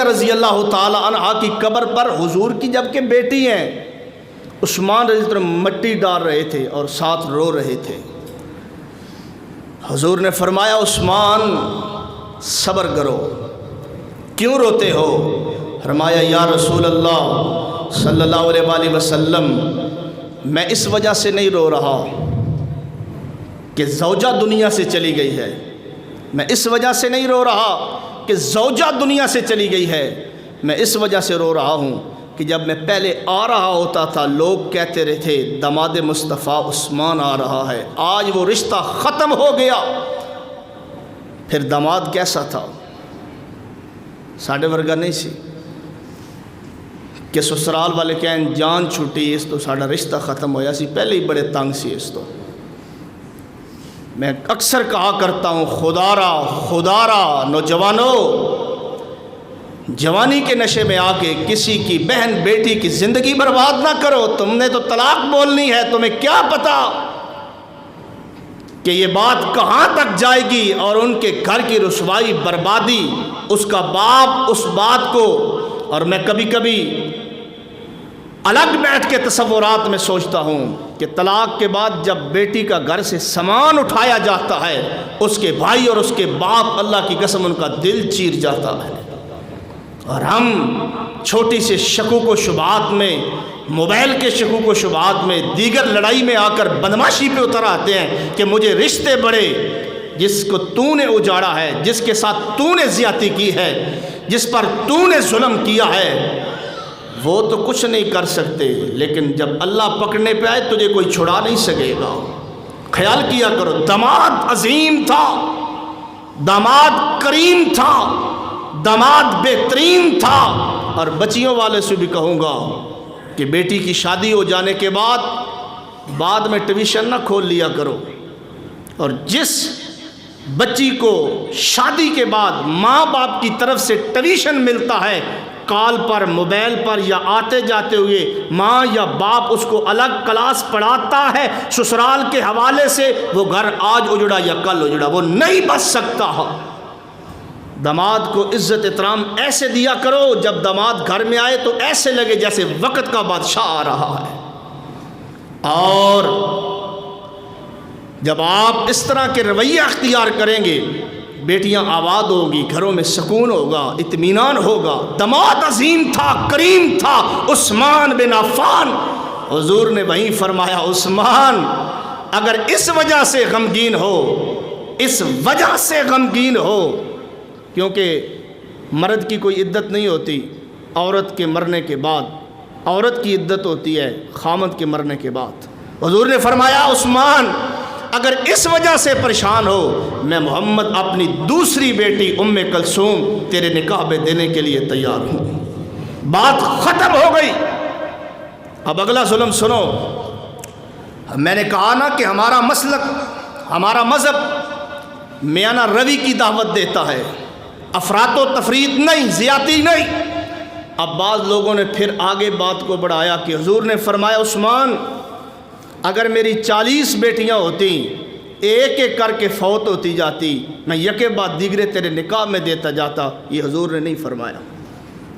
رضی اللہ تعالی عنہ کی قبر پر حضور کی جبکہ بیٹی ہیں عثمان رضی اللہ عنہ مٹی ڈال رہے تھے اور ساتھ رو رہے تھے۔ حضور نے فرمایا عثمان صبر کرو، کیوں روتے ہو؟ فرمایا یا رسول اللہ صلی اللہ علیہ وآلہ وسلم میں اس وجہ سے نہیں رو رہا کہ زوجہ دنیا سے چلی گئی ہے، میں اس وجہ سے نہیں رو رہا کہ زوجہ دنیا سے چلی گئی ہے، میں اس وجہ سے رو رہا ہوں کہ جب میں پہلے آ رہا ہوتا تھا لوگ کہتے رہے تھے داماد مصطفیٰ عثمان آ رہا ہے، آج وہ رشتہ ختم ہو گیا۔ پھر داماد کیسا تھا؟ ساڑھے ورگا نہیں سی کہ سسرال والے کہیں جان چھوٹی اس تو ساڑھا رشتہ ختم ہویا سی، پہلے ہی بڑے تنگ سی اس تو۔ میں اکثر کہا کرتا ہوں خدارا نوجوانوں، جوانی کے نشے میں آ کے کسی کی بہن بیٹی کی زندگی برباد نہ کرو۔ تم نے تو طلاق بولنی ہے، تمہیں کیا پتا کہ یہ بات کہاں تک جائے گی اور ان کے گھر کی رسوائی بربادی، اس کا باپ اس بات کو۔ اور میں کبھی کبھی الگ بیٹھ کے تصورات میں سوچتا ہوں کہ طلاق کے بعد جب بیٹی کا گھر سے سامان اٹھایا جاتا ہے، اس کے بھائی اور اس کے باپ اللہ کی قسم ان کا دل چیر جاتا ہے، اور ہم چھوٹی سے شکوک و شبہات میں، موبائل کے شکوک و شبہات میں، دیگر لڑائی میں آ کر بدماشی پہ اتر آتے ہیں کہ مجھے رشتے بڑے، جس کو تو نے اجاڑا ہے، جس کے ساتھ تو نے زیادتی کی ہے، جس پر تو نے ظلم کیا ہے، وہ تو کچھ نہیں کر سکتے، لیکن جب اللہ پکڑنے پہ آئے تجھے کوئی چھڑا نہیں سکے گا۔ خیال کیا کرو، داماد عظیم تھا، داماد کریم تھا، داماد بہترین تھا۔ اور بچیوں والے سے بھی کہوں گا کہ بیٹی کی شادی ہو جانے کے بعد میں ٹیوشن نہ کھول لیا کرو، اور جس بچی کو شادی کے بعد ماں باپ کی طرف سے ٹیوشن ملتا ہے، کال پر، موبائل پر یا آتے جاتے ہوئے ماں یا باپ اس کو الگ کلاس پڑھاتا ہے سسرال کے حوالے سے، وہ گھر آج اجڑا یا کل اجڑا، وہ نہیں بچ سکتا۔ داماد کو عزت احترام ایسے دیا کرو، جب داماد گھر میں آئے تو ایسے لگے جیسے وقت کا بادشاہ آ رہا ہے۔ اور جب آپ اس طرح کے رویہ اختیار کریں گے، بیٹیاں آباد ہوگی، گھروں میں سکون ہوگا، اطمینان ہوگا۔ داماد عظیم تھا، کریم تھا، عثمان بن عفان۔ حضور نے وہیں فرمایا عثمان اگر اس وجہ سے غمگین ہو، اس وجہ سے غمگین ہو، کیونکہ مرد کی کوئی عدت نہیں ہوتی عورت کے مرنے کے بعد، عورت کی عدت ہوتی ہے خامد کے مرنے کے بعد۔ حضور نے فرمایا عثمان اگر اس وجہ سے پریشان ہو، میں محمد اپنی دوسری بیٹی ام کلثوم تیرے نکاح میں دینے کے لیے تیار ہوں۔ بات ختم ہو گئی۔ اب اگلا ظلم سنو۔ میں نے کہا نا کہ ہمارا مسلک، ہمارا مذہب میانہ روی کی دعوت دیتا ہے، افراط و تفریط نہیں، زیادتی نہیں۔ اب بعض لوگوں نے پھر آگے بات کو بڑھایا کہ حضور نے فرمایا عثمان اگر میری 40 بیٹیاں ہوتی، ایک ایک کر کے فوت ہوتی جاتی، میں یکے بعد دیگرے تیرے نکاح میں دیتا جاتا۔ یہ حضور نے نہیں فرمایا،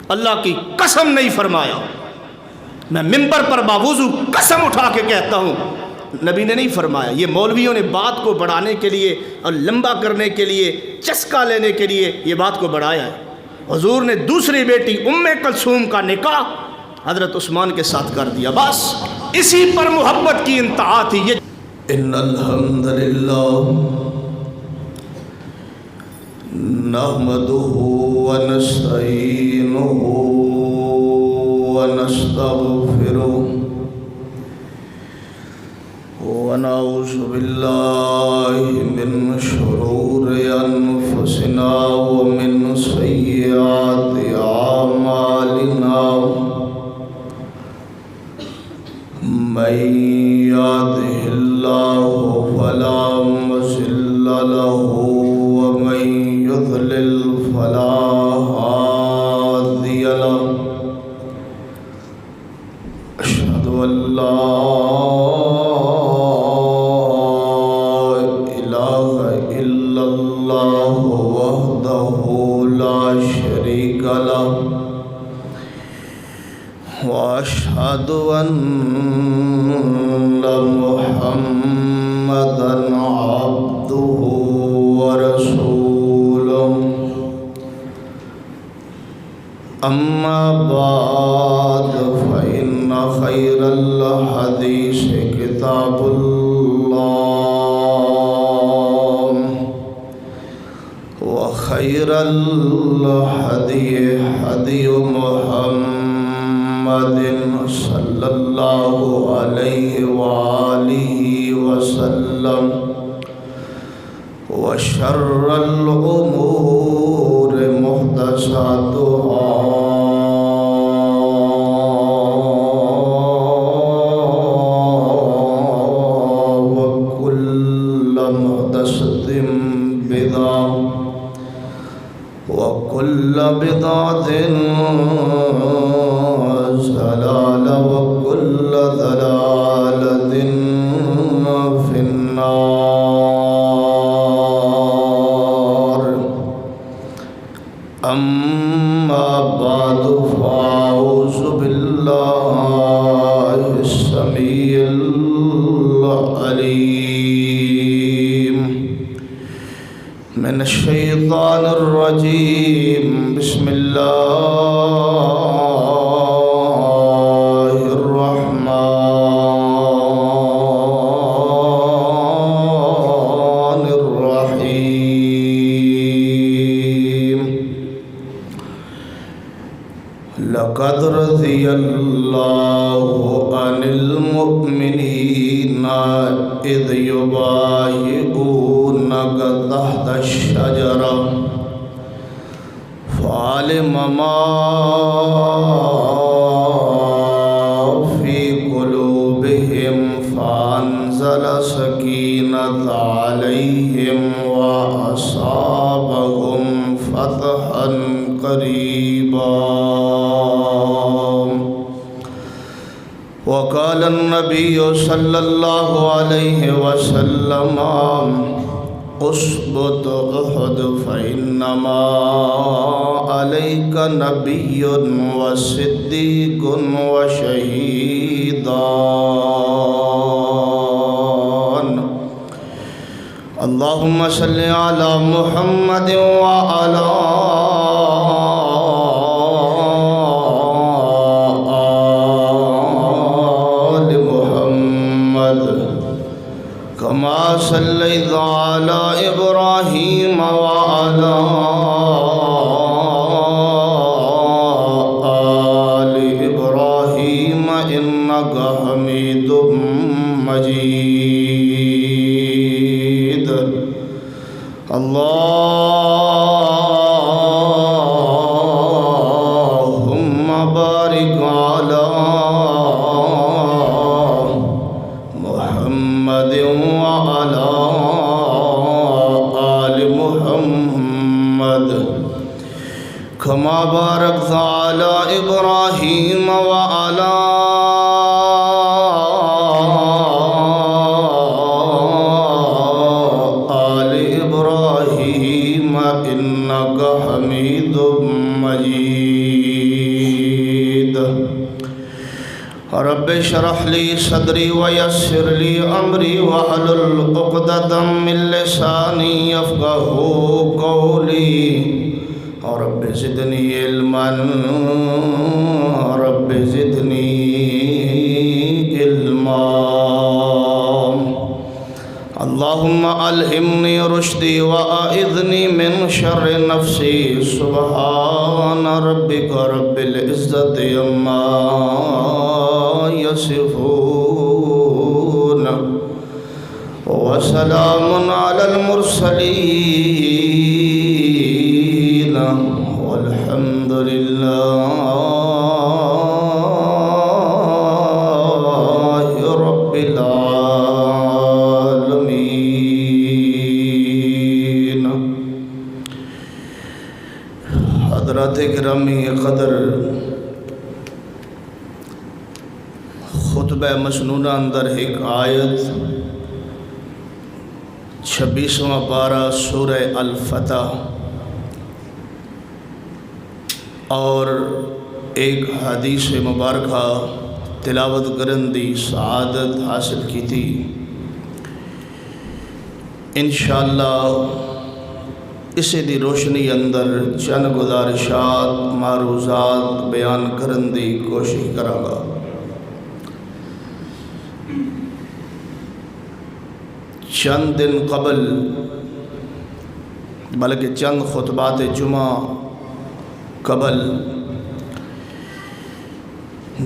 اللہ کی قسم نہیں فرمایا۔ میں منبر پر باوضو قسم اٹھا کے کہتا ہوں نبی نے نہیں فرمایا۔ یہ مولویوں نے بات کو بڑھانے کے لیے اور لمبا کرنے کے لیے، چسکا لینے کے لیے یہ بات کو بڑھایا ہے۔ حضور نے دوسری بیٹی ام کلثوم کا نکاح حضرت عثمان کے ساتھ کر دیا، بس اسی پر محبت کی انتہا تھی۔ یہ ان الحمد للہ نحمده ونستعینه ونستغفره ونعوذ باللہ من شرور انفسنا ومن سیئات اعمالنا، من يهده الله فلا مضل له ومن يضلل فلا هادي وأشهد أن محمدًا عبده ورسوله أما بعد فإن خير الحديث كتاب الله وخير الهدي هدي محمد صلى الله عليه وآله وسلم وشر الأمور محدثاتها وكل محدثة بدعة وكل بدعة ضلالة وكل ضلالة في النار أما بعد فأعوذ بالله السميع العليم من الشيطان الرجيم بسم الله الرحمن الرحيم لقد رضي الله عن المؤمنين إذ يبايعونك تحت الشجرة فعلم ما في قلوبهم فأنزل سكينة عليهم وأصابهم فتحا قريبا وقال النبي صلى الله عليه وسلم اثبت احد فإنما عليك نبي وصديق وشهيدان اللهم صل على محمد وعلى كما صليت على إبراهيم وعلى آل إبراهيم إنك حميد مجيد اللهم بارك على محمد وعلى آل محمد كما باركت على إبراهيم وعلى آل إبراهيم إنك حميد مجيد رب اشرح لي صدري ويسر لي أمري واحلل عقدة من لساني يفقهوا قولي رب زدني علما رب زدني علما اللهم ألهمني رشدي وأعذني من شر نفسي سبحان ربك رب العزة عما يصفون وسلام على المرسلين والحمد لله رب العالمين حضرات گرامی قدر خطبہ مسنونہ اندر ایک آیت 26واں پارہ سورہ الفتح اور ایک حدیث مبارکہ تلاوت کرن دی سعادت حاصل کی تھی۔ انشاءاللہ اسے دی روشنی اندر چند گزارشات معروضات بیان کرن دی کوشش کراں گا۔ چند دن قبل بلکہ چند خطبات جمعہ قبل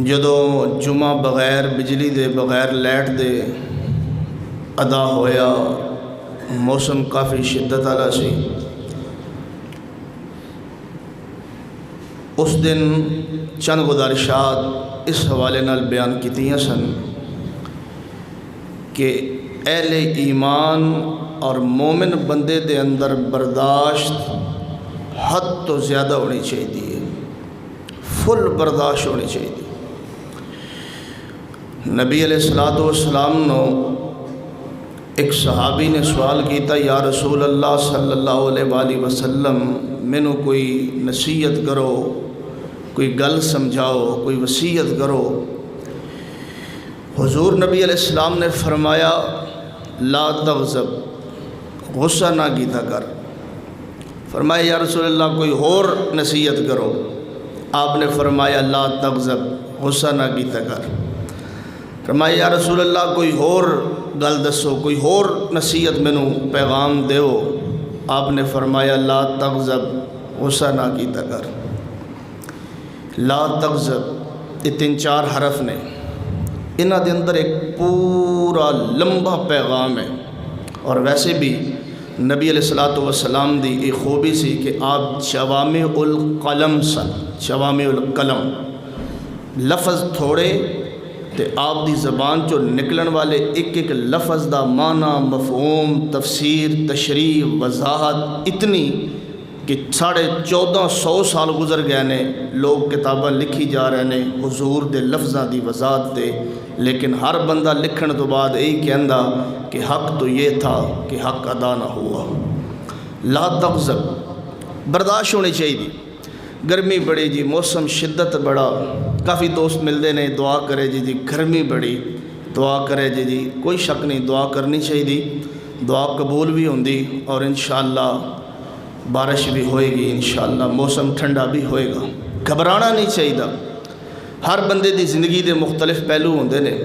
جدو جمعہ بغیر بجلی دے بغیر لائٹ دے ادا ہویا، موسم کافی شدت والا سی۔ اس دن چند گزارشات اس حوالے نال بیان کیتیاں سن کہ اہل ایمان اور مومن بندے دے اندر برداشت حد تو زیادہ ہونی چاہیے، فل برداشت ہونی چاہیے۔ نبی علیہ السلام نو ایک صحابی نے سوال کیتا، یا رسول اللہ صلی اللہ علیہ وآلہ وسلم مینو کوئی نصیحت کرو، کوئی گل سمجھاؤ، کوئی وصیت کرو۔ حضور نبی علیہ السلام نے فرمایا لا تغضب، غصہ نہ کیتا کر۔ فرمایا یا رسول اللہ کوئی اور نصیحت کرو۔ آپ نے فرمایا لا تغضب، غصہ نہ کیتا کر۔ فرمایا یا رسول اللہ کوئی اور گل دسو، کوئی اور نصیحت مینوں پیغام دیو۔ آپ نے فرمایا لا تغضب، غصہ نہ کیتا کر۔ لا تغضب یہ 3-4 حرف نے، انہاں دے اندر ایک پورا لمبا پیغام ہے۔ اور ویسے بھی نبی علیہ السلام دی ایک خوبی سی کہ آپ جوامع القلم سن، جوامع القلم، لفظ تھوڑے تے آپ دی زبان چو نکلن والے ایک ایک لفظ دا معنی، مفہوم، تفسیر، تشریح، وضاحت اتنی کہ 1450 سال گزر گئے نے، لوگ کتاباں لکھی جا رہے ہیں حضور دے لفظاں دی وضاحت دے، لیکن ہر بندہ لکھن تو بعد یہی کہندا کہ حق تو یہ تھا کہ حق ادا نہ ہوا۔ لا تغضب، برداشت ہونی چاہیے۔ گرمی بڑی جی، موسم شدت بڑا، کافی دوست ملتے ہیں، دعا کرے جی گرمی بڑی، دعا کرے جی کوئی شک نہیں، دعا کرنی چاہیے، دعا قبول بھی ہوندی اور انشاءاللہ بارش بھی ہوئے گی، انشاءاللہ موسم ٹھنڈا بھی ہوئے گا۔ گھبرانا نہیں چاہیے۔ ہر بندے دی زندگی دے مختلف پہلو ہوندے نے،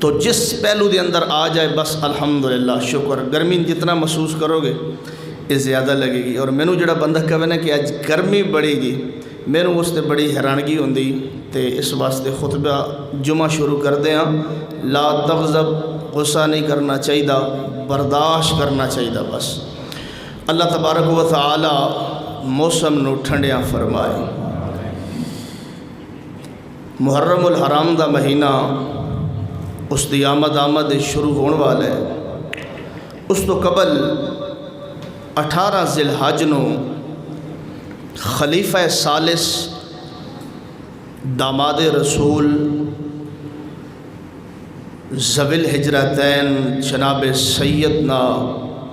تو جس پہلو دے اندر آ جائے بس الحمدللہ شکر۔ گرمی جتنا محسوس کرو گے یہ زیادہ لگے گی۔ اور مینوں جڑا بندہ کہے نا کہ اج گرمی بڑی جی، مینوں اس تے بڑی حیرانگی ہوندی، تے اس واسطے خطبہ جمعہ شروع کردے ہاں۔ لا تغضب، غصہ نہیں کرنا چاہیے، برداشت کرنا چاہیے بس۔ اللہ تبارک و تعالی موسم نو ٹھنڈیاں فرمائے۔ محرم الحرام دا مہینہ اس دی آمد شروع ہونے والا ہے۔ اس تو قبل 18 ذی الحج نو خلیفہ ثالث داماد رسول ذوی الحجرتین جناب سیدنا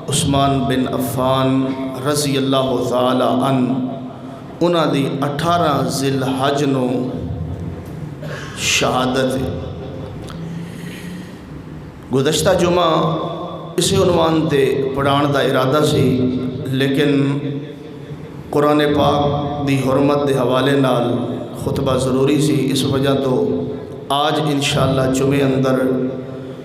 عثمان بن عفان رضی اللہ تعالی عنہ، انہاں دی 18 ذی الحج نو شہادت ہے۔ گزشتہ جمعہ اسی عنوان تے پڑھان دا ارادہ سی، لیکن قرآن پاک دی حرمت دے حوالے نال خطبہ ضروری سی، اس وجہ تو آج انشاءاللہ جمعے اندر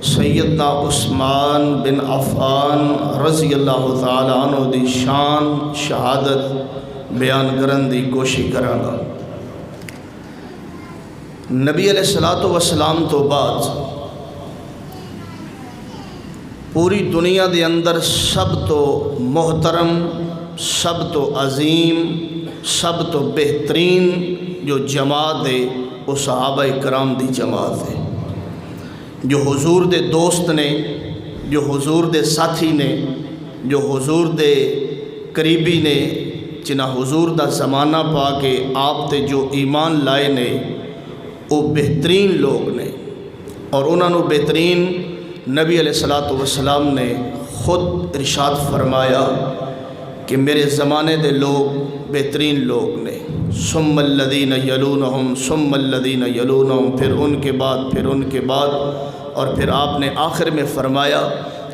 سیدنا عثمان بن عفان رضی اللہ تعالی عنہ دی شان شہادت بیان کرن دی کوشش کراں گا۔ نبی علیہ السلام تو بعد پوری دنیا دے اندر سب تو محترم، سب تو عظیم، سب تو بہترین جو جماعت ہے وہ صحابہ کرام دی جماعت ہے، جو حضور دے دوست نے، جو حضور دے ساتھی نے، جو حضور دے قریبی نے، جنہ حضور دا زمانہ پا کے آپ تے جو ایمان لائے نے، وہ بہترین لوگ نے۔ اور انہوں نے بہترین نبی علیہ السلام نے خود ارشاد فرمایا کہ میرے زمانے دے لوگ بہترین لوگ نے۔ ثم الذین یلونہم ثم الذین یلونہم، پھر ان کے بعد، پھر ان کے بعد، اور پھر آپ نے آخر میں فرمایا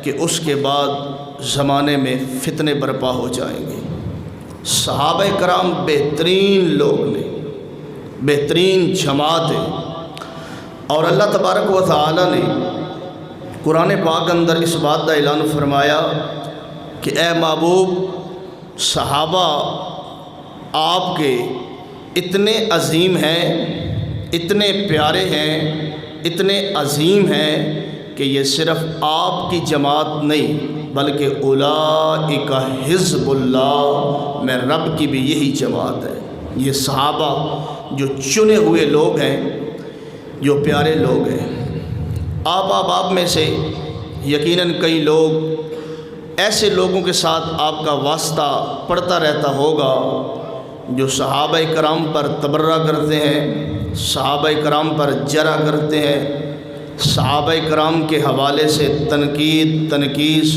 کہ اس کے بعد زمانے میں فتنے برپا ہو جائیں گے۔ صحابہ کرام بہترین لوگ نے، بہترین جماعت ہے، اور اللہ تبارک و تعالی نے قرآن پاک اندر اس بات کا اعلان فرمایا کہ اے محبوب، صحابہ آپ کے اتنے عظیم ہیں، اتنے پیارے ہیں، اتنے عظیم ہیں کہ یہ صرف آپ کی جماعت نہیں بلکہ اولئک حزب اللہ، میں رب کی بھی یہی جماعت ہے۔ یہ صحابہ جو چنے ہوئے لوگ ہیں، جو پیارے لوگ ہیں۔ آپ میں سے یقیناً کئی لوگ ایسے لوگوں کے ساتھ آپ کا واسطہ پڑتا رہتا ہوگا جو صحابہ کرام پر تبرہ کرتے ہیں، صحابہ کرام پر جرح کرتے ہیں، صحابہ کرام کے حوالے سے تنقید، تنقیص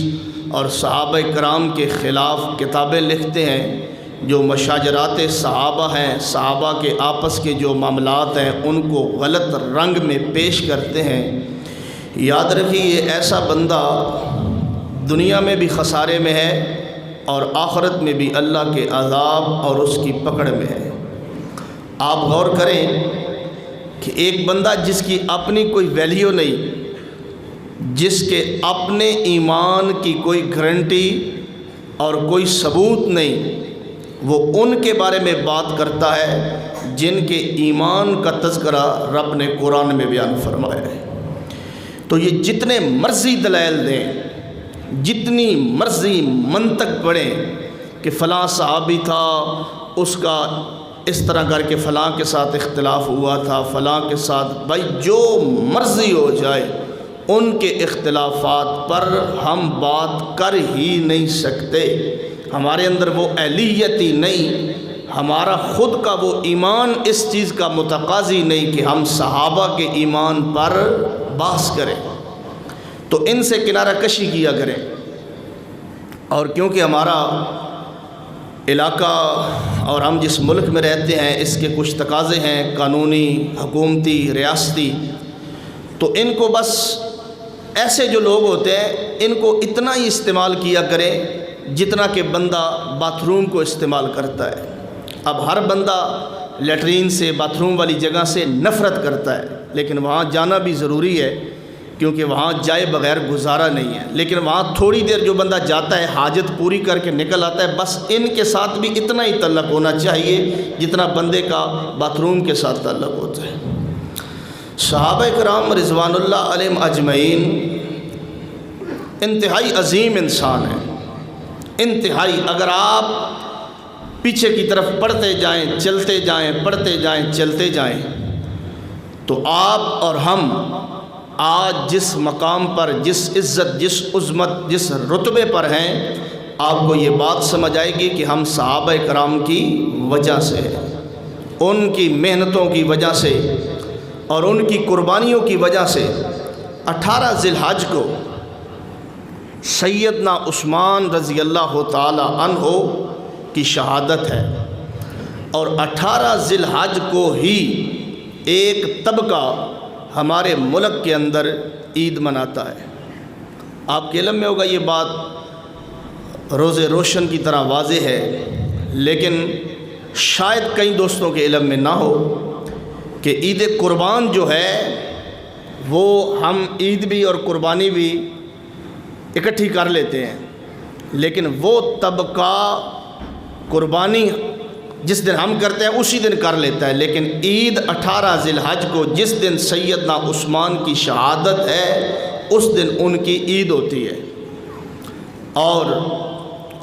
اور صحابہ کرام کے خلاف کتابیں لکھتے ہیں، جو مشاجرات صحابہ ہیں، صحابہ کے آپس کے جو معاملات ہیں ان کو غلط رنگ میں پیش کرتے ہیں۔ یاد رکھیے یہ ایسا بندہ دنیا میں بھی خسارے میں ہے اور آخرت میں بھی اللہ کے عذاب اور اس کی پکڑ میں ہے۔ آپ غور کریں کہ ایک بندہ جس کی اپنی کوئی ویلیو نہیں، جس کے اپنے ایمان کی کوئی گارنٹی اور کوئی ثبوت نہیں، وہ ان کے بارے میں بات کرتا ہے جن کے ایمان کا تذکرہ رب نے قرآن میں بیان فرمایا ہے۔ تو یہ جتنے مرضی دلائل دیں، جتنی مرضی منطق پڑھیں کہ فلاں صحابی تھا، اس کا اس طرح کر کے فلاں کے ساتھ اختلاف ہوا تھا، فلاں کے ساتھ، بھائی جو مرضی ہو جائے، ان کے اختلافات پر ہم بات کر ہی نہیں سکتے۔ ہمارے اندر وہ اہلیت ہی نہیں، ہمارا خود کا وہ ایمان اس چیز کا متقاضی نہیں کہ ہم صحابہ کے ایمان پر بحث کریں، تو ان سے کنارہ کشی کیا کریں۔ اور کیونکہ ہمارا علاقہ اور ہم جس ملک میں رہتے ہیں اس کے کچھ تقاضے ہیں، قانونی، حکومتی، ریاستی، تو ان کو بس ایسے جو لوگ ہوتے ہیں ان کو اتنا ہی استعمال کیا کریں جتنا کہ بندہ باتھ روم کو استعمال کرتا ہے۔ اب ہر بندہ لیٹرین سے، باتھ روم والی جگہ سے نفرت کرتا ہے، لیکن وہاں جانا بھی ضروری ہے کیونکہ وہاں جائے بغیر گزارا نہیں ہے۔ لیکن وہاں تھوڑی دیر جو بندہ جاتا ہے، حاجت پوری کر کے نکل آتا ہے، بس ان کے ساتھ بھی اتنا ہی تعلق ہونا چاہیے جتنا بندے کا باتھ روم کے ساتھ تعلق ہوتا ہے۔ صحابہ کرام رضوان اللہ علیہم اجمعین انتہائی عظیم انسان ہیں، انتہائی۔ اگر آپ پیچھے کی طرف پڑھتے جائیں، چلتے جائیں، پڑھتے جائیں، چلتے جائیں، تو آپ اور ہم آج جس مقام پر، جس عزت، جس عظمت، جس رتبے پر ہیں، آپ کو یہ بات سمجھ آئے گی کہ ہم صحابہ کرام کی وجہ سے، ان کی محنتوں کی وجہ سے اور ان کی قربانیوں کی وجہ سے 18 ذی الحج کو سیدنا عثمان رضی اللہ تعالی عنہ کی شہادت ہے، اور 18 ذی الحج کو ہی ایک طبقہ ہمارے ملک کے اندر عید مناتا ہے۔ آپ کے علم میں ہوگا یہ بات روز روشن کی طرح واضح ہے، لیکن شاید کئی دوستوں کے علم میں نہ ہو کہ عید قربان جو ہے وہ ہم عید بھی اور قربانی بھی اکٹھی کر لیتے ہیں، لیکن وہ طبقہ قربانی جس دن ہم کرتے ہیں اسی دن کر لیتا ہے، لیکن عید 18 ذی الحج کو جس دن سیدنا عثمان کی شہادت ہے اس دن ان کی عید ہوتی ہے، اور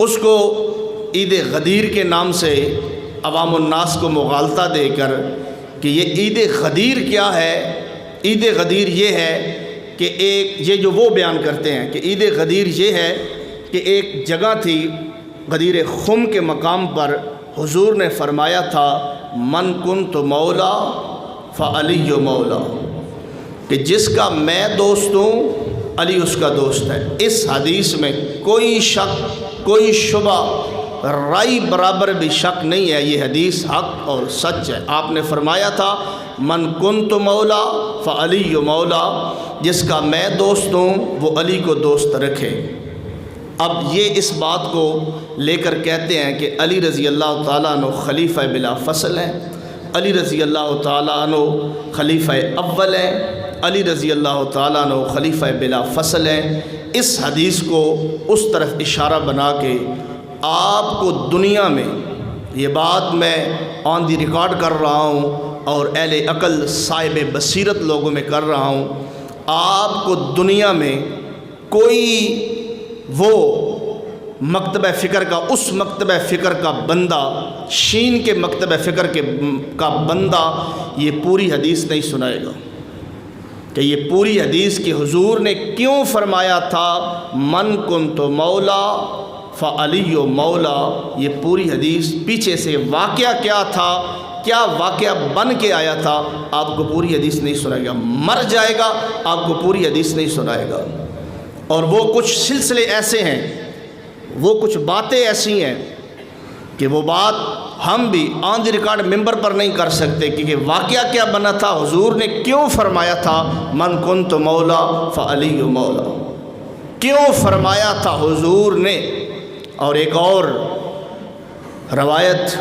اس کو عید غدیر کے نام سے عوام الناس کو مغالطہ دے کر کہ یہ عید غدیر کیا ہے، عید غدیر یہ ہے کہ یہ جو وہ بیان کرتے ہیں کہ عید غدیر یہ ہے کہ ایک جگہ تھی غدیر خم کے مقام پر، حضور نے فرمایا تھا من کنت مولا فعلی مولا، کہ جس کا میں دوست ہوں علی اس کا دوست ہے۔ اس حدیث میں کوئی شک، کوئی شبہ رائی برابر بھی شک نہیں ہے، یہ حدیث حق اور سچ ہے۔ آپ نے فرمایا تھا من کنت مولا فعلی مولا، جس کا میں دوست ہوں وہ علی کو دوست رکھے۔ اب یہ اس بات کو لے کر کہتے ہیں کہ علی رضی اللہ تعالیٰ عنہ خلیفہ بلا فصل ہیں، علی رضی اللہ تعالیٰ عنہ خلیفہ اول ہیں، علی رضی اللہ تعالیٰ عنہ خلیفہ بلا فصل ہیں۔ اس حدیث کو اس طرف اشارہ بنا کے آپ کو دنیا میں، یہ بات میں آن دی ریکارڈ کر رہا ہوں اور اہل عقل صاحب بصیرت لوگوں میں کر رہا ہوں، آپ کو دنیا میں کوئی وہ مکتبہ فکر کا، اس مکتبہ فکر کا بندہ، شین کے مکتبہ فکر کا بندہ یہ پوری حدیث نہیں سنائے گا کہ یہ پوری حدیث کی حضور نے کیوں فرمایا تھا من کنت مولا فعلی مولا۔ یہ پوری حدیث پیچھے سے واقعہ کیا تھا، کیا واقعہ بن کے آیا تھا، آپ کو پوری حدیث نہیں سنائے گا۔ مر جائے گا آپ کو پوری حدیث نہیں سنائے گا۔ اور وہ کچھ سلسلے ایسے ہیں، وہ کچھ باتیں ایسی ہیں کہ وہ بات ہم بھی آن دی ریکارڈ ممبر پر نہیں کر سکتے، کیونکہ واقعہ کیا بنا تھا، حضور نے کیوں فرمایا تھا من کنت مولا فعلی مولا، کیوں فرمایا تھا حضور نے۔ اور ایک اور روایت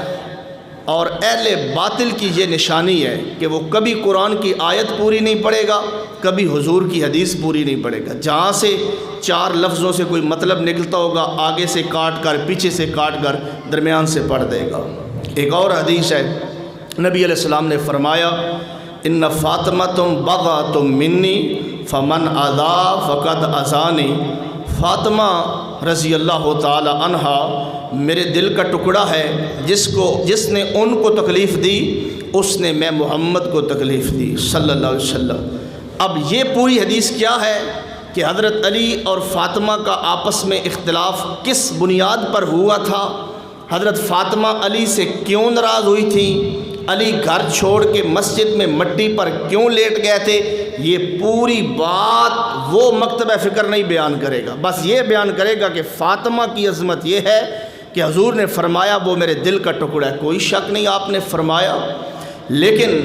اور اہل باطل کی یہ نشانی ہے کہ وہ کبھی قرآن کی آیت پوری نہیں پڑھے گا، کبھی حضور کی حدیث پوری نہیں پڑھے گا۔ جہاں سے چار لفظوں سے کوئی مطلب نکلتا ہوگا آگے سے کاٹ کر، پیچھے سے کاٹ کر، درمیان سے پڑھ دے گا۔ ایک اور حدیث ہے، نبی علیہ السلام نے فرمایا ان فاطمۃ بضعۃ منی فمن اذا فقد اذانی، فاطمہ رضی اللہ تعالی عنہا میرے دل کا ٹکڑا ہے، جس نے ان کو تکلیف دی اس نے میں محمد کو تکلیف دی صلی اللہ علیہ وسلم۔ اب یہ پوری حدیث کیا ہے کہ حضرت علی اور فاطمہ کا آپس میں اختلاف کس بنیاد پر ہوا تھا، حضرت فاطمہ علی سے کیوں ناراض ہوئی تھی، علی گھر چھوڑ کے مسجد میں مٹی پر کیوں لیٹ گئے تھے، یہ پوری بات وہ مکتبہ فکر نہیں بیان کرے گا، بس یہ بیان کرے گا کہ فاطمہ کی عظمت یہ ہے کہ حضور نے فرمایا وہ میرے دل کا ٹکڑا ہے۔ کوئی شک نہیں آپ نے فرمایا، لیکن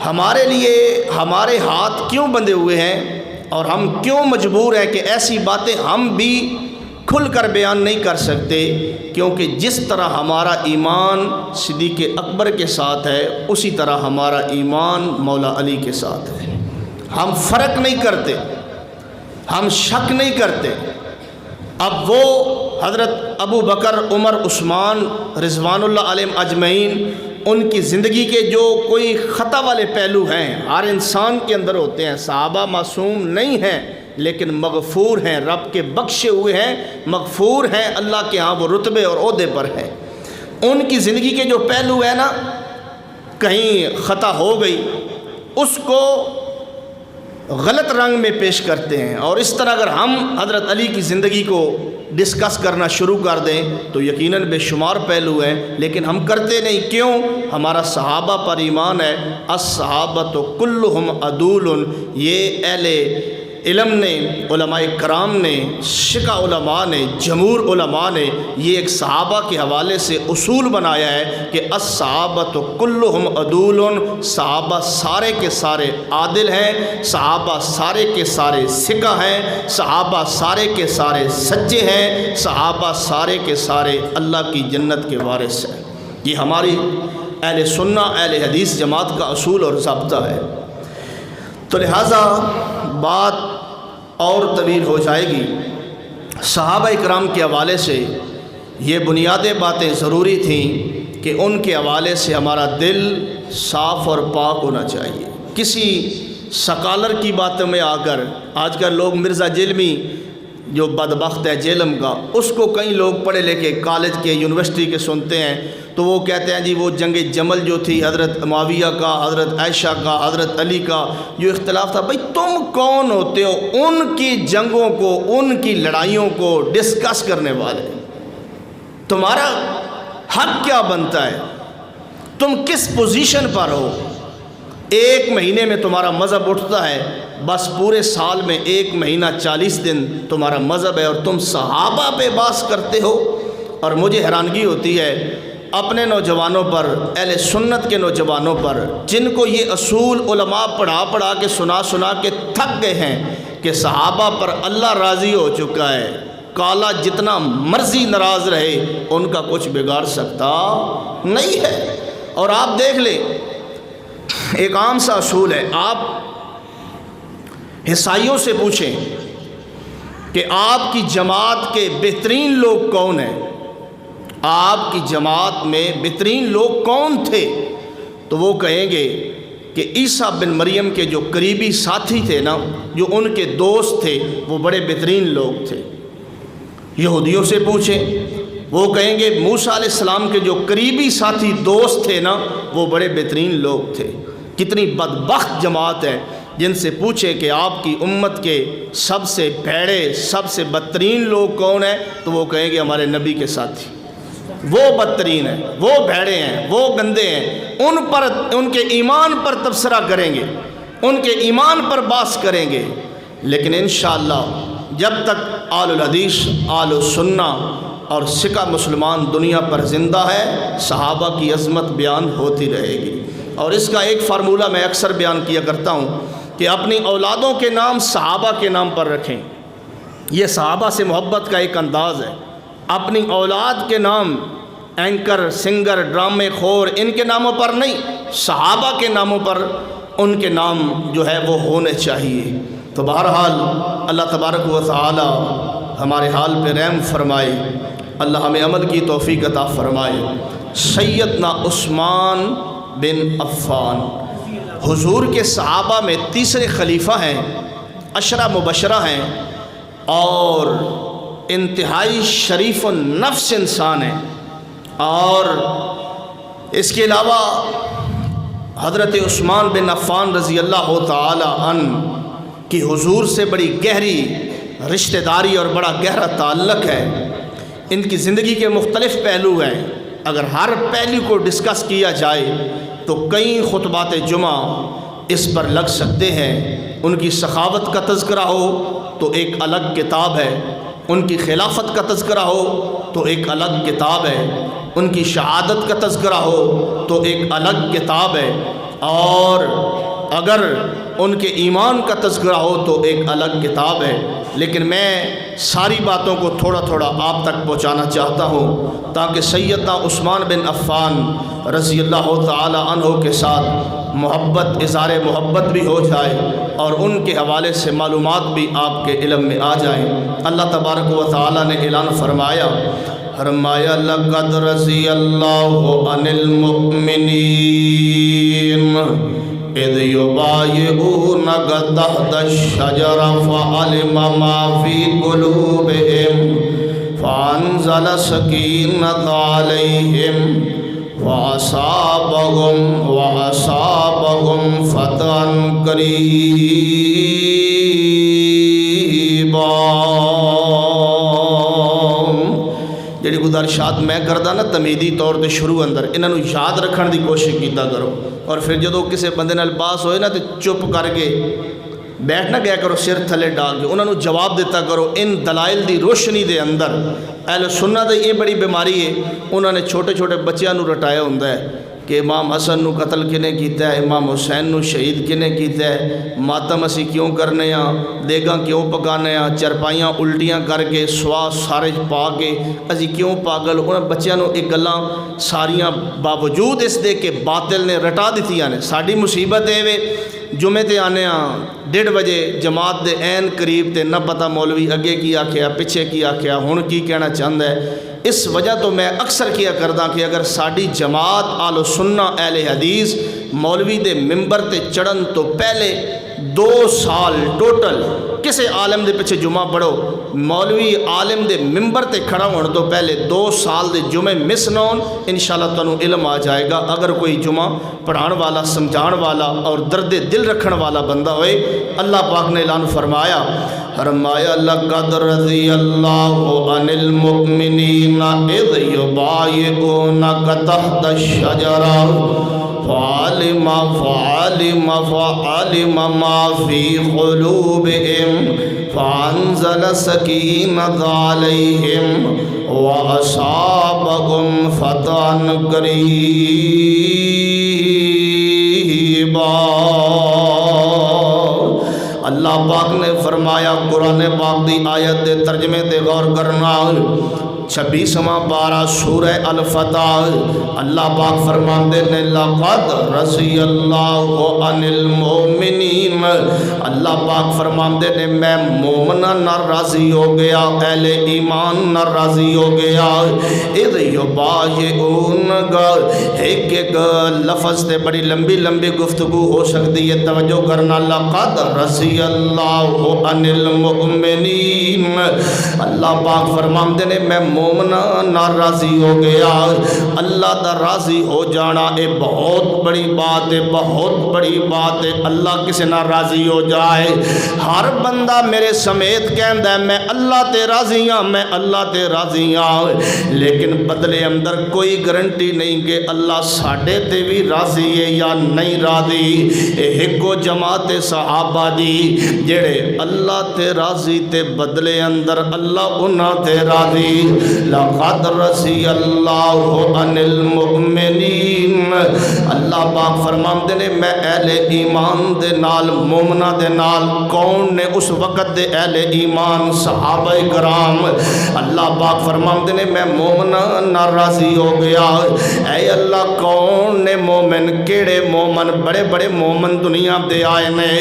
ہمارے لیے ہمارے ہاتھ کیوں بندھے ہوئے ہیں اور ہم کیوں مجبور ہیں کہ ایسی باتیں ہم بھی کھل کر بیان نہیں کر سکتے، کیونکہ جس طرح ہمارا ایمان صدیق اکبر کے ساتھ ہے اسی طرح ہمارا ایمان مولا علی کے ساتھ ہے۔ ہم فرق نہیں کرتے، ہم شک نہیں کرتے۔ اب وہ حضرت ابو بکر، عمر، عثمان رضوان اللہ علیہم اجمعین، ان کی زندگی کے جو کوئی خطا والے پہلو ہیں ہر انسان کے اندر ہوتے ہیں، صحابہ معصوم نہیں ہیں لیکن مغفور ہیں، رب کے بخشے ہوئے ہیں، مغفور ہیں، اللہ کے ہاں وہ رتبے اور عہدے پر ہیں۔ ان کی زندگی کے جو پہلو ہیں نا، کہیں خطا ہو گئی اس کو غلط رنگ میں پیش کرتے ہیں، اور اس طرح اگر ہم حضرت علی کی زندگی کو ڈسکس کرنا شروع کر دیں تو یقیناً بے شمار پہلو ہیں، لیکن ہم کرتے نہیں۔ کیوں؟ ہمارا صحابہ پر ایمان ہے، الصحابۃ کلہم عدول۔ یہ اہل علم نے، علماء کرام نے، شکا علماء نے، جمہور علماء نے یہ ایک صحابہ کے حوالے سے اصول بنایا ہے کہ الصحابۃ کلہم عدول، صحابہ سارے کے سارے عادل ہیں، صحابہ سارے کے سارے ثقہ ہیں، صحابہ سارے کے سارے سچے ہیں، صحابہ سارے کے سارے اللہ کی جنت کے وارث ہیں۔ یہ ہماری اہل سنہ اہل حدیث جماعت کا اصول اور ضابطہ ہے۔ تو لہٰذا بات اور طویل ہو جائے گی۔ صحابہ اکرام کے حوالے سے یہ بنیادی باتیں ضروری تھیں کہ ان کے حوالے سے ہمارا دل صاف اور پاک ہونا چاہیے۔ کسی سکالر کی باتوں میں آ کر، آج کل لوگ مرزا جیلمی جو بدبخت ہے جیلم کا، اس کو کئی لوگ پڑھے لکھے کالج کے یونیورسٹی کے سنتے ہیں تو وہ کہتے ہیں جی وہ جنگ جمل جو تھی حضرت معاویہ کا، حضرت عائشہ کا، حضرت علی کا جو اختلاف تھا، بھئی تم کون ہوتے ہو ان کی جنگوں کو، ان کی لڑائیوں کو ڈسکس کرنے والے؟ تمہارا حق کیا بنتا ہے؟ تم کس پوزیشن پر ہو؟ ایک مہینے میں تمہارا مذہب اٹھتا ہے، بس پورے سال میں 1 مہینہ 40 دن تمہارا مذہب ہے، اور تم صحابہ پہ باس کرتے ہو، اور مجھے حیرانگی ہوتی ہے اپنے نوجوانوں پر، اہل سنت کے نوجوانوں پر، جن کو یہ اصول علماء پڑھا پڑھا کے سنا کے تھک گئے ہیں کہ صحابہ پر اللہ راضی ہو چکا ہے، کالا جتنا مرضی ناراض رہے ان کا کچھ بگاڑ سکتا نہیں ہے۔ اور آپ دیکھ لیں، ایک عام سا اصول ہے، آپ عیسائیوں سے پوچھیں کہ آپ کی جماعت کے بہترین لوگ کون ہیں، آپ کی جماعت میں بہترین لوگ کون تھے، تو وہ کہیں گے کہ عیسیٰ بن مریم کے جو قریبی ساتھی تھے نا، جو ان کے دوست تھے، وہ بڑے بہترین لوگ تھے۔ یہودیوں سے پوچھیں، وہ کہیں گے موسیٰ علیہ السلام کے جو قریبی ساتھی دوست تھے نا، وہ بڑے بہترین لوگ تھے۔ کتنی بدبخت جماعت ہے جن سے پوچھیں کہ آپ کی امت کے سب سے بھیڑے، سب سے بدترین لوگ کون ہیں، تو وہ کہیں گے ہمارے نبی کے ساتھی، وہ بدترین ہیں، وہ بھیڑے ہیں، وہ گندے ہیں، ان پر، ان کے ایمان پر تبصرہ کریں گے، ان کے ایمان پر بحث کریں گے۔ لیکن انشاءاللہ جب تک آل الحدیث، آل السنہ اور سکہ مسلمان دنیا پر زندہ ہے، صحابہ کی عظمت بیان ہوتی رہے گی۔ اور اس کا ایک فارمولہ میں اکثر بیان کیا کرتا ہوں کہ اپنی اولادوں کے نام صحابہ کے نام پر رکھیں۔ یہ صحابہ سے محبت کا ایک انداز ہے۔ اپنی اولاد کے نام اینکر، سنگر، ڈرامے خور ان کے ناموں پر نہیں، صحابہ کے ناموں پر ان کے نام جو ہے وہ ہونے چاہیے۔ تو بہرحال اللہ تبارک و تعالی ہمارے حال پہ رحم فرمائے، اللہ ہمیں عمل کی توفیق عطا فرمائے۔ سیدنا عثمان بن عفان حضور کے صحابہ میں تیسرے خلیفہ ہیں، عشرہ مبشرہ ہیں، اور انتہائی شریف النفس انسان ہیں۔ اور اس کے علاوہ حضرت عثمان بن عفان رضی اللہ تعالی عنہ کی حضور سے بڑی گہری رشتہ داری اور بڑا گہرا تعلق ہے۔ ان کی زندگی کے مختلف پہلو ہیں، اگر ہر پہلو کو ڈسکس کیا جائے تو کئی خطبات جمعہ اس پر لگ سکتے ہیں۔ ان کی سخاوت کا تذکرہ ہو تو ایک الگ کتاب ہے، ان کی خلافت کا تذکرہ ہو تو ایک الگ کتاب ہے، ان کی شہادت کا تذکرہ ہو تو ایک الگ کتاب ہے، اور اگر ان کے ایمان کا تذکرہ ہو تو ایک الگ کتاب ہے۔ لیکن میں ساری باتوں کو تھوڑا تھوڑا آپ تک پہنچانا چاہتا ہوں تاکہ سیدنا عثمان بن عفان رضی اللہ تعالی عنہ کے ساتھ محبت، اظہار محبت بھی ہو جائے اور ان کے حوالے سے معلومات بھی آپ کے علم میں آ جائیں۔ اللہ تبارک و تعالی نے اعلان فرمایا، لَقَدْ رَضِيَ اللَّهُ عَنِ الْمُؤْمِنِينَ اِذْ يُبَايِعُونَكَ تَحْتَ الشَّجَرَةِ فَعَلِمَ مَا فِي قُلُوبِهِمْ فَأَنزَلَ السَّكِينَةَ عَلَيْهِمْ وَأَصَابَهُمْ فَتْحًا قَرِيبًا۔ جڑی گزارشات میں کردا نا تمیدی طور تے شروع اندر انہاں نوں یاد رکھن دی کوشش کیتا کرو، اور پھر جدوں کسے بندے نال باس ہوئے نا تے چپ کر کے بیٹھ نہ گیا کرو، سر تھلے ڈال کے انہاں نوں جواب دیتا کرو۔ ان دلائل دی روشنی دے اندر اہل سنت دی یہ بڑی بیماری ہے، انہوں نے چھوٹے چھوٹے بچیاں نوں رٹایا ہوندا ہے کہ امام حسن نو قتل کنے کیتا ہے، امام حسین نو شہید کنے کیتا ہے، ماتم اسی کیوں کرنے ہاں، دیگاں کیوں پکانے ہاں، چرپائیاں الٹیاں کر کے سوا سارے پا کے اسی کیوں پاگل، انہاں بچیاں نو ایک گلاں ساریاں باوجود اس دے کہ باطل نے رٹا دیتیاں نے۔ ساڈی مصیبت اے وے جمعے تے آنے ہاں 1:30 بجے جماعت دے عین قریب تے نہ پتہ مولوی اگے کی آکھیا پیچھے کی آکھیا ہن کی کہنا چاہندا ہے۔ اس وجہ تو میں اکثر کیا کردا کہ اگر ساڈی جماعت آل سنہ اہل حدیث مولوی دے ممبر تے چڑھن تو پہلے 2 سال ٹوٹل کسے عالم دے پیچھے جمعہ پڑھو، مولوی عالم دے ممبر تے کھڑا ہونے تو پہلے 2 سال دے جمعے مس نہ ہون، انشاءاللہ تانوں علم آ جائے گا۔ اگر کوئی جمعہ پڑھان والا، سمجھان والا اور درد دل رکھن والا بندہ ہوئے۔ اللہ پاک نے اعلان فرمایا، لَقَدْ رَضِيَ اللَّهُ عَنِ الْمُؤْمِنِينَ اِذْ يُبَايِعُونَكَ تَحْتَ الشَّجَرَةِ فعلم ما في قلوبهم فأنزل السكينة عليهم وأصابهم فتحا قريبا۔ اللہ پاک نے فرمایا قرآن پاک دی آیت دے ترجمے تے غور کرنا۔ 26واں پارہ سورہ الفتح، اللہ پاک فرماندے نے لقد رضی اللہ عن المؤمنین، اللہ پاک فرماندے نے میں مومنہ نہ راضی ہو گیا، اہل ایمان نہ راضی ہو گیا۔ اذ یبایعونک، ایک لفظ تے بڑی لمبی گفتگو ہو سکتی ہے، توجہ کرنا۔ لقد رضی اللہ عن المؤمنین، اللہ پاک فرماندے نے میں مومنہ نہ راضی ہو گیا۔ اللہ دا راضی ہو جانا اے بہت بڑی بات ہے، بہت بڑی بات ہے۔ اللہ کسے نہ راضی ہو جائے، ہر بندہ میرے سمیت کہندا ہے میں اللہ تے راضی ہاں، میں اللہ تے راضی ہاں، لیکن بدلے اندر کوئی گارنٹی نہیں کہ اللہ ساڈے تے بھی راضی ہے یا نہیں راضی۔ ایکو جماعت صحابہ دی جڑے اللہ تے راضی تے بدلے اندر اللہ انہاں تے راضی۔ لقد رضی اللہ عن المؤمنین، اللہ پاک فرماندے نے میں اہل ایمان دے نال، مومنہ دے نال، کون نے اس وقت دے اہل ایمان صحابہ کرام، اللہ پاک فرماندے نے میں مومنہ نہ راضی ہو گیا۔ اے اللہ کون نے مومن، کیڑے مومن، بڑے بڑے مومن دنیا دے آئے نے،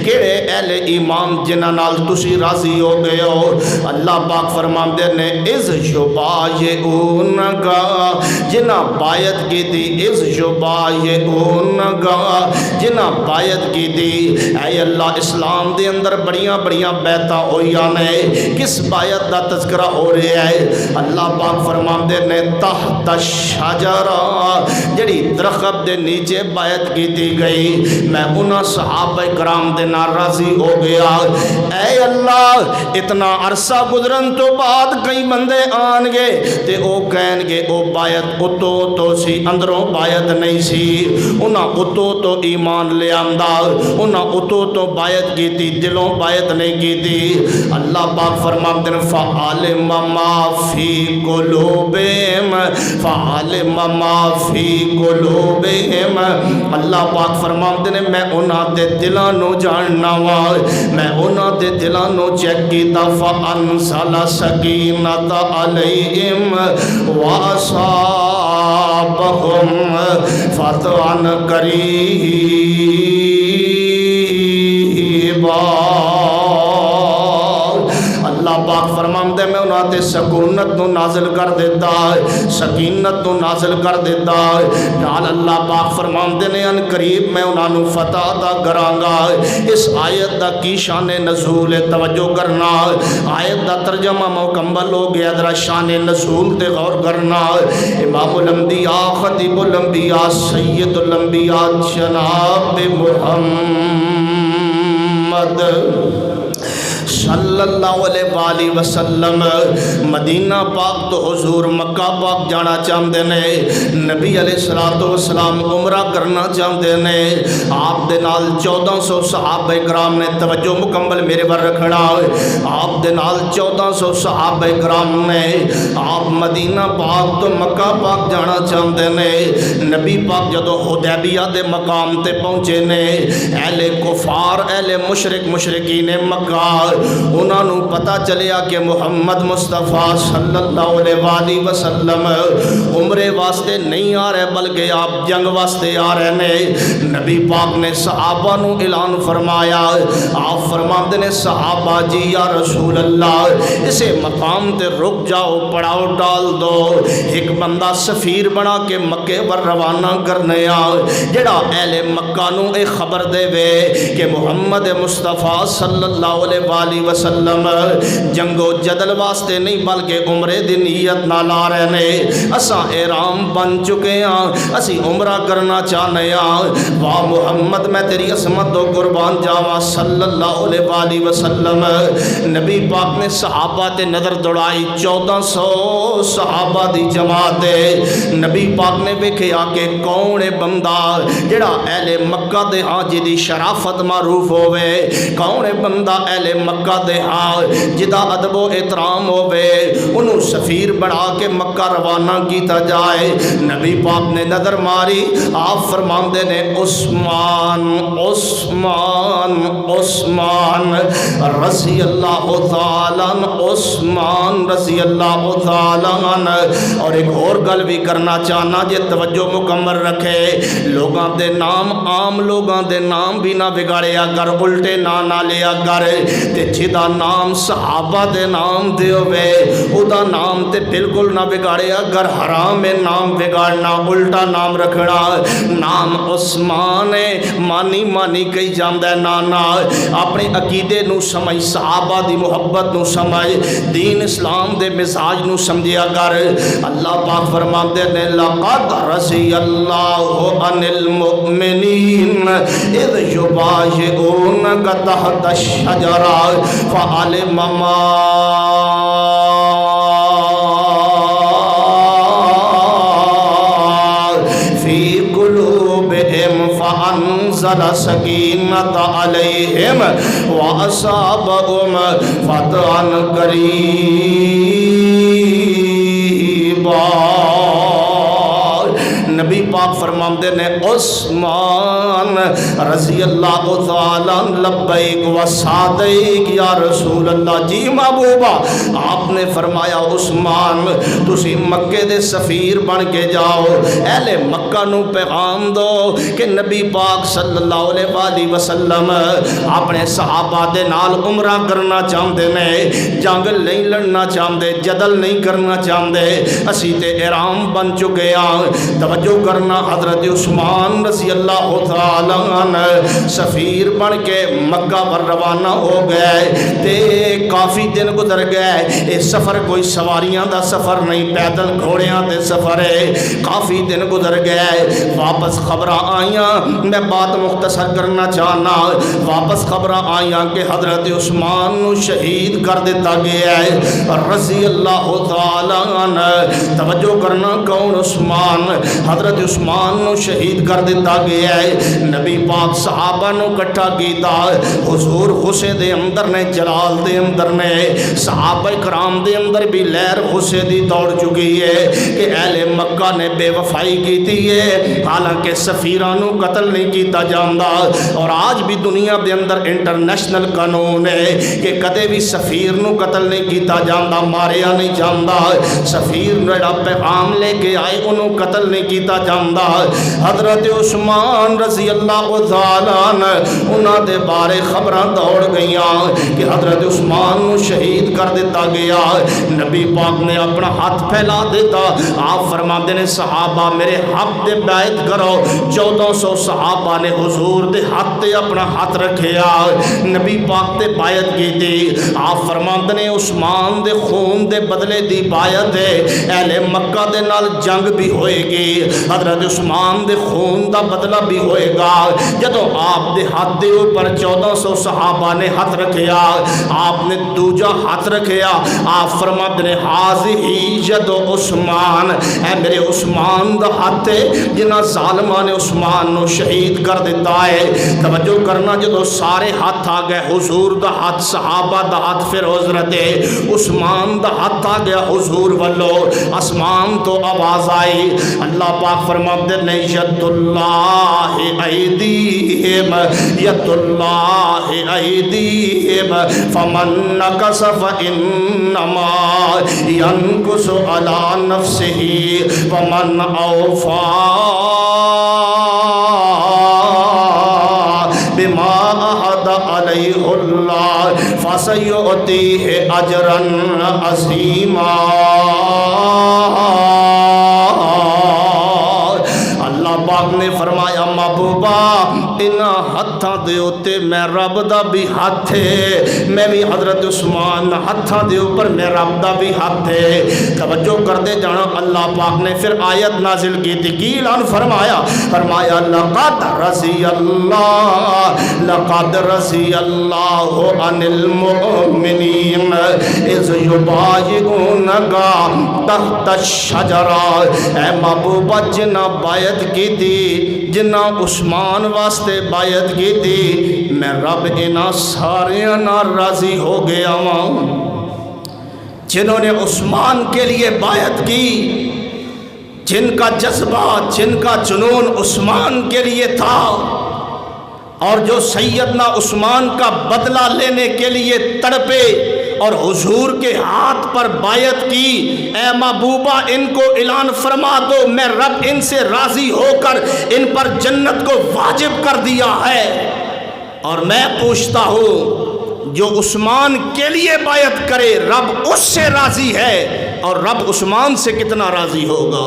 کیڑے اہل ایمان جنہاں نال تسی راضی ہو گئے ہو۔ اللہ پاک فرماندے نے اذ یبایعونک، جنہاں بایعت کی تھی، اذ یبایعونک، جنہاں بایعت کی تھی۔ اے اللہ اسلام دے اندر بڑیاں بیعتاں ہوئیاں نے، کس بایعت دا تذکرہ ہو رہا ہے؟ اللہ پاک فرماندے نے تحت الشجرہ، جڑی درخت دے نیچے بایعت کی تھی گئی، میں انہاں صحابہ کرام دے نال راضی ہو گیا۔ اے اللہ اتنا عرصہ گزرن تو بعد کئی بندے آن گے تے او کہن گے او بایعت اتو تو سی، اندروں بایعت نہیں سی، انہاں اتو تو ایمان لے آندا، انہاں اتو تو بایعت کی تھی، دلوں بایعت نہیں کی تھی۔ اللہ پاک فرماتے ہیں فعلم ما فی قلوبہم، فعلم ما فی قلوبہم، اللہ پاک فرماتے ہیں میں انہاں دے دلاں نو جاننا وا، میں انہاں دے دلاں نو چیک کیتا، فانزل سکینۃ علیہم واصابہم فتحا قریبا۔ اللہ پاک فرماندے میں انہاں تے سکونت نو نازل کر دیتا ہے، سکینت نو نازل کر دیتا ہے، نال اللہ پاک فرماندے نے ان قریب میں انہاں نو فتح عطا کرانگا۔ اس آیت دا کی شان نزول ہے، توجہ کرنا، آیت دا ترجمہ مکمل ہو گیا، ذرا شان نزول تے غور کرنا۔ امام الانبیاء، خطیب الانبیاء، سید الانبیاء جناب محمد صلی اللہ علیہ وآلہ وسلم مدینہ پاک تو حضور مکہ پاک جانا چاہتے ہیں، نبی علیہ السلام عمرہ کرنا چاہتے ہیں، آپ دے نال 1400 صحابہ کرام نے، توجہ مکمل میرے پر رکھنا، آپ دے نال 1400 صحابہ کرام نے، آپ مدینہ پاک تو مکہ پاک جانا چاہتے ہیں۔ نبی پاک جدو حدیبیہ دے مقام تے پہنچے نے، اہل کفار، اہل مشرکین مکہ، انہاں نو پتہ چلیا کہ محمد مصطفیٰ صلی اللہ علیہ وآلہ وسلم عمرے واسطے نہیں آ رہے بلکہ آپ جنگ واسطے آ رہے نے۔ نبی پاک نے صحابہ نو اعلان فرمایا، آپ فرماتے نے صحابہ جی یا رسول اللہ اسے مقام تے رک جاؤ، پڑاؤ ڈال دو، ایک بندہ سفیر بنا کے مکے پر روانہ کرنے آ، جڑا اہل مکہ نو اے خبر دے وے کہ محمد مصطفیٰ صلی اللہ علیہ وآلہ وآلہ وسلم جنگ و جدل واسطے نہیں بلکہ عمرے دی نیت نال آ رہے نے اساں احرام بن چکے ہاں اسی عمرہ کرنا چاہنے ہاں واہ محمد میں تیری عظمت تو قربان جاواں صلی اللہ علیہ وآلہ وسلم نبی پاک نے صحابہ تے نظر دوڑائی 1400 صحابہ دی جماعت نبی پاک نے ویکھیا کہ کون ہے بندہ جڑا اہل مکہ دے ہاں جی دی شرافت معروف ہوئے کون ہے بندہ اہل مکہ دے ہاں جدا ادب و احترام ہوئے انہوں سفیر بڑھا کے مکہ روانہ کیتا جائے نبی پاک نے نظر ماری آپ فرماندے نے عثمان عثمان عثمان رضی اللہ تعالیٰ عثمان رضی اللہ تعالیٰ اور ایک اور گل بھی کرنا چاہنا جے توجہ مکمل رکھے لوگاں دے نام عام لوگاں دے نام بھی نہ بگاڑیا کر الٹے نہ لیا کر تے جدا نام صحابہ دے نام دے ہوئے او دا نام تے بالکل نہ بگاڑیا کر حرام ہے نام بگاڑنا الٹا نام رکھنا نام عثمان ہے مانی کئی جاندہ نانا اپنے عقیدے نو سمجھ صحابہ دی محبت نو سمجھ دین اسلام دے مزاج نو سمجھیا کر اللہ پاک فرماندے نے لقد رضی اللہ عن المؤمنین اذ یبایعونک تحت الشجرہ فعلم ما فی قلوبہم فانزل سکینۃ علیہم واصابہم فتحا قریبا نبی پاک فرماندے نے عثمان رضی اللہ تعالیٰ لبیک و صادق یا رسول اللہ جی محبوبہ آپ نے فرمایا عثمان تسی مکے دے سفیر بن کے جاؤ اہل مکہ نو پیغام دو کہ نبی پاک صلی اللہ علیہ وآلہ وسلم اپنے صحابہ دے نال عمرہ کرنا چاہندے نے جنگ نہیں لڑنا چاہندے جدل نہیں کرنا چاہندے اسی تے احرام بن چکے ہاں توجہ کرنا حضرت عثمان رضی اللہ تعالیٰ عنہ سفیر بن کے مکہ پر روانہ ہو گئے تے کافی دن گزر گئے یہ سفر کوئی سواریاں دا سفر نہیں پیدل گھوڑیاں دے سفر ہے کافی دن گزر گئے واپس خبراں آئیاں میں بات مختصر کرنا چاہنا واپس خبراں آئیاں کہ حضرت عثمان نو شہید کر دیتا گیا ہے رضی اللہ تعالیٰ عنہ توجہ کرنا کون عثمان حضرت عثمان نو شہید کر دیتا گیا ہے نبی پاک صحابہ نو کٹھا کیتا حضور غصے دے اندر نے جلال دے اندر نے صحابہ کرام دے اندر بھی لہر غصے دی دوڑ چکی ہے کہ اہل مکہ نے بے وفائی کیتی ہے حالانکہ سفیران نو قتل نہیں کیتا جاندا اور آج بھی دنیا دے اندر انٹرنیشنل قانون ہے کہ کدے بھی سفیر نو قتل نہیں کیتا جاندا ماریا نہیں جاندا سفیر جڑا پیغام لے کے آئے انہوں قتل نہیں کیتا جاندا حضرت عثمان رضی اللہ تعالیٰ عنہ انہاں دے بارے خبراں دوڑ گئیاں کہ حضرت عثمان نو شہید کر دیتا گیا نبی پاک نے اپنا ہاتھ پھیلا دیتا آپ فرماندے نے صحابہ میرے حق دے بیعت کرو 1400 صحابہ نے حضور دے ہاتھ تے اپنا ہاتھ رکھیا نبی پاک تے بیعت کی تھی آپ فرماندے نے عثمان دے خون دے بدلے دی بیعت ہے اہل مکہ دے نال جنگ بھی ہوئے گی حضرت عثمان دے خون دا بدلہ بھی ہوئے گا جدو آپ دے ہاتھ دے اوپر 1400 صحابہ نے ہاتھ رکھیا آپ نے دوجا ہاتھ رکھیا آپ فرماتے نے حاضی ید عثمان اے میرے عثمان دا ہاتھ ہے جنہ ظالمہ نے عثمان نو شہید کر دیتا ہے توجہ کرنا جدو سارے ہاتھ آ گئے حضور دا ہاتھ صحابہ دا ہاتھ پھر حضرت عثمان دا ہاتھ آ گیا حضور والو آسمان تو آواز آئی اللہ پاک فرماتے نے ید اللہ ایدیہم ید اللہ ایدیہم فمن نکس فانما ینکس علی نفسہ ومن اوفا بما عہد علیہ اللہ فسیؤتیہ اجرا عظیما پاک نے فرمایا ما محبوبہ انہاں ہتھاں دے اوتے میں رب دا بھی ہاتھ ہے، میں بھی حضرت عثمان ہتھاں دے اوپر میں رب دا بھی ہاتھ ہے۔ توجہ کر دے جانا، اللہ پاک نے پھر آیت نازل کی تھی، کی اعلان فرمایا لقد رضی اللہ عن المؤمنین اذ یبایعونک تحت الشجرہ۔ اے محبوبہ جنہ بیعت کی تھی، جنہ عثمان واسطے بیعت کی تھی، میں رب انہاں ساریاں نال راضی ہو گیا ہوں۔ جنہوں نے عثمان کے لیے بیعت کی، جن کا جذبہ، جن کا جنون عثمان کے لیے تھا، اور جو سیدنا عثمان کا بدلہ لینے کے لیے تڑپے اور حضور کے ہاتھ پر بیعت کی، اے محبوبہ ان کو اعلان فرما دو میں رب ان سے راضی ہو کر ان پر جنت کو واجب کر دیا ہے۔ اور میں پوچھتا ہوں، جو عثمان کے لیے بیعت کرے رب اس سے راضی ہے، اور رب عثمان سے کتنا راضی ہوگا؟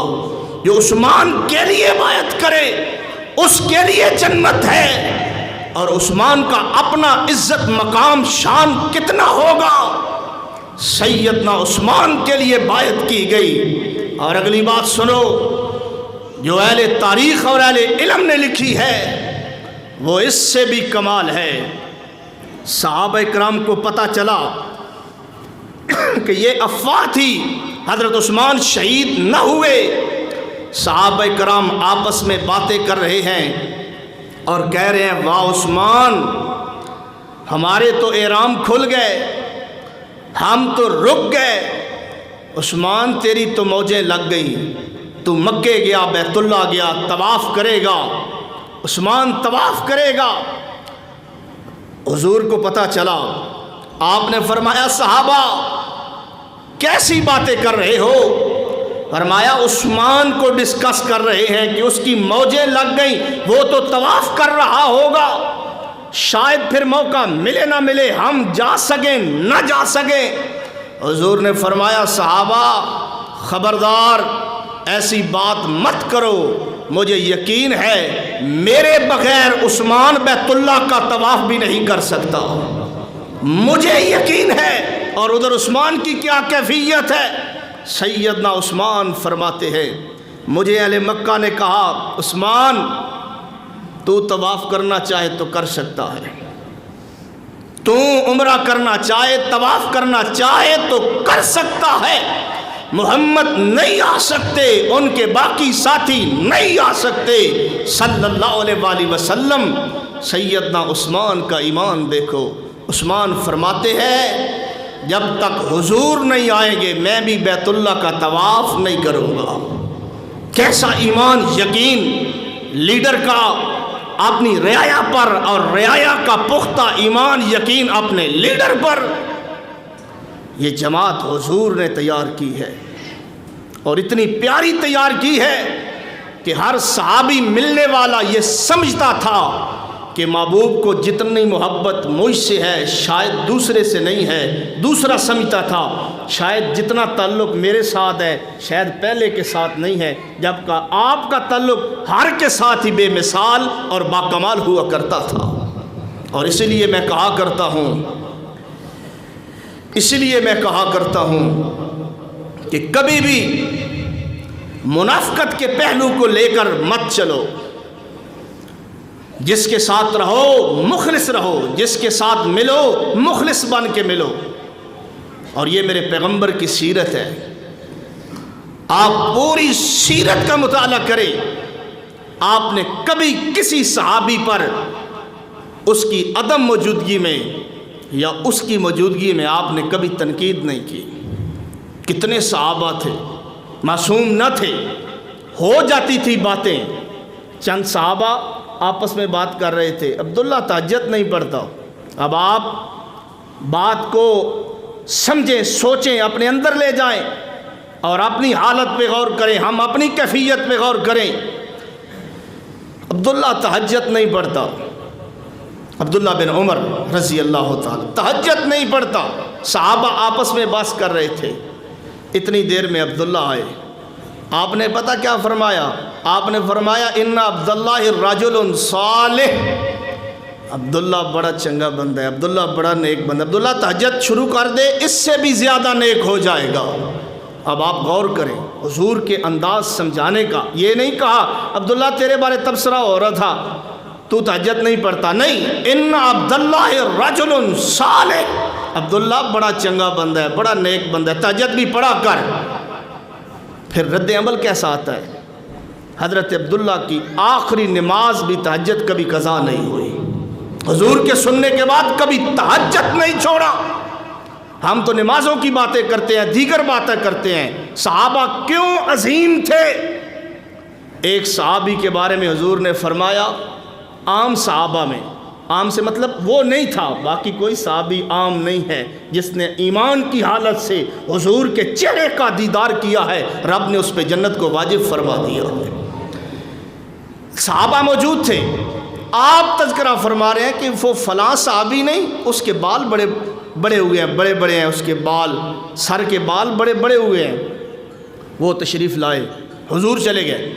جو عثمان کے لیے بیعت کرے اس کے لیے جنت ہے، اور عثمان کا اپنا عزت مقام شان کتنا ہوگا؟ سیدنا عثمان کے لیے بیعت کی گئی۔ اور اگلی بات سنو، جو اہل تاریخ اور اہل علم نے لکھی ہے وہ اس سے بھی کمال ہے۔ صحابہ کرام کو پتہ چلا کہ یہ افواہ تھی، حضرت عثمان شہید نہ ہوئے۔ صحابہ کرام آپس میں باتیں کر رہے ہیں اور کہہ رہے ہیں، واہ عثمان، ہمارے تو احرام کھل گئے، ہم تو رک گئے، عثمان تیری تو موجیں لگ گئی، تو مکے گیا، بیت اللہ گیا، طواف کرے گا، عثمان طواف کرے گا۔ حضور کو پتہ چلا، آپ نے فرمایا صحابہ کیسی باتیں کر رہے ہو؟ فرمایا عثمان کو ڈسکس کر رہے ہیں کہ اس کی موجیں لگ گئیں، وہ تو طواف کر رہا ہوگا، شاید پھر موقع ملے نہ ملے، ہم جا سکیں نہ جا سکیں۔ حضور نے فرمایا صحابہ خبردار ایسی بات مت کرو، مجھے یقین ہے میرے بغیر عثمان بیت اللہ کا طواف بھی نہیں کر سکتا، مجھے یقین ہے۔ اور ادھر عثمان کی کیا کیفیت ہے؟ سیدنا عثمان فرماتے ہیں، مجھے اہل مکہ نے کہا عثمان تو طواف کرنا چاہے تو کر سکتا ہے، تو عمرہ کرنا چاہے، طواف کرنا چاہے تو کر سکتا ہے، محمد نہیں آ سکتے، ان کے باقی ساتھی نہیں آ سکتے صلی اللہ علیہ وآلہ وسلم۔ سیدنا عثمان کا ایمان دیکھو، عثمان فرماتے ہیں جب تک حضور نہیں آئیں گے میں بھی بیت اللہ کا طواف نہیں کروں گا۔ کیسا ایمان، یقین لیڈر کا اپنی رعایا پر، اور رعایا کا پختہ ایمان یقین اپنے لیڈر پر۔ یہ جماعت حضور نے تیار کی ہے، اور اتنی پیاری تیار کی ہے کہ ہر صحابی ملنے والا یہ سمجھتا تھا کہ محبوب کو جتنی محبت مجھ سے ہے شاید دوسرے سے نہیں ہے، دوسرا سمجھتا تھا شاید جتنا تعلق میرے ساتھ ہے شاید پہلے کے ساتھ نہیں ہے، جبکہ آپ کا تعلق ہر کے ساتھ ہی بے مثال اور باکمال ہوا کرتا تھا۔ اور اسی لیے میں کہا کرتا ہوں کہ کبھی بھی منافقت کے پہلو کو لے کر مت چلو، جس کے ساتھ رہو مخلص رہو، جس کے ساتھ ملو مخلص بن کے ملو۔ اور یہ میرے پیغمبر کی سیرت ہے، آپ پوری سیرت کا مطالعہ کریں، آپ نے کبھی کسی صحابی پر اس کی عدم موجودگی میں یا اس کی موجودگی میں آپ نے کبھی تنقید نہیں کی۔ کتنے صحابہ تھے، معصوم نہ تھے، ہو جاتی تھی باتیں۔ چند صحابہ آپس میں بات کر رہے تھے، عبداللہ تہجد نہیں پڑھتا، اب آپ بات کو سمجھیں، سوچیں، اپنے اندر لے جائیں اور اپنی حالت پہ غور کریں، ہم اپنی کیفیت پہ غور کریں۔ عبداللہ تہجد نہیں پڑھتا، عبداللہ بن عمر رضی اللہ تعالی تہجد نہیں پڑھتا، صحابہ آپس میں بحث کر رہے تھے۔ اتنی دیر میں عبداللہ آئے، آپ نے پتہ کیا فرمایا؟ آپ نے فرمایا ان عبداللہ الرجل صالح، عبداللہ بڑا چنگا بندہ ہے، عبداللہ بڑا نیک بندہ، عبداللہ تہجد شروع کر دے اس سے بھی زیادہ نیک ہو جائے گا۔ اب آپ غور کریں حضور کے انداز سمجھانے کا، یہ نہیں کہا عبداللہ تیرے بارے تبصرہ ہو رہا تھا تو تہجد نہیں پڑھتا، نہیں، ان عبداللہ رجل صالح، عبداللہ بڑا چنگا بندہ ہے، بڑا نیک بندہ ہے، تہجد بھی پڑھا کر۔ پھر رد عمل کیسا آتا ہے؟ حضرت عبداللہ کی آخری نماز بھی تہجد کبھی قضا نہیں ہوئی، حضور کے سننے کے بعد کبھی تہجد نہیں چھوڑا۔ ہم تو نمازوں کی باتیں کرتے ہیں، دیگر باتیں کرتے ہیں، صحابہ کیوں عظیم تھے؟ ایک صحابی کے بارے میں حضور نے فرمایا، عام صحابہ میں، عام سے مطلب وہ نہیں تھا، باقی کوئی صحابی عام نہیں ہے جس نے ایمان کی حالت سے حضور کے چہرے کا دیدار کیا ہے، رب نے اس پہ جنت کو واجب فرما دیا۔ صحابہ موجود تھے، آپ تذکرہ فرما رہے ہیں کہ وہ فلاں صحابی نہیں، اس کے بال بڑے بڑے ہوئے ہیں، بڑے بڑے ہیں اس کے بال، سر کے بال بڑے بڑے ہوئے ہیں۔ وہ تشریف لائے، حضور چلے گئے،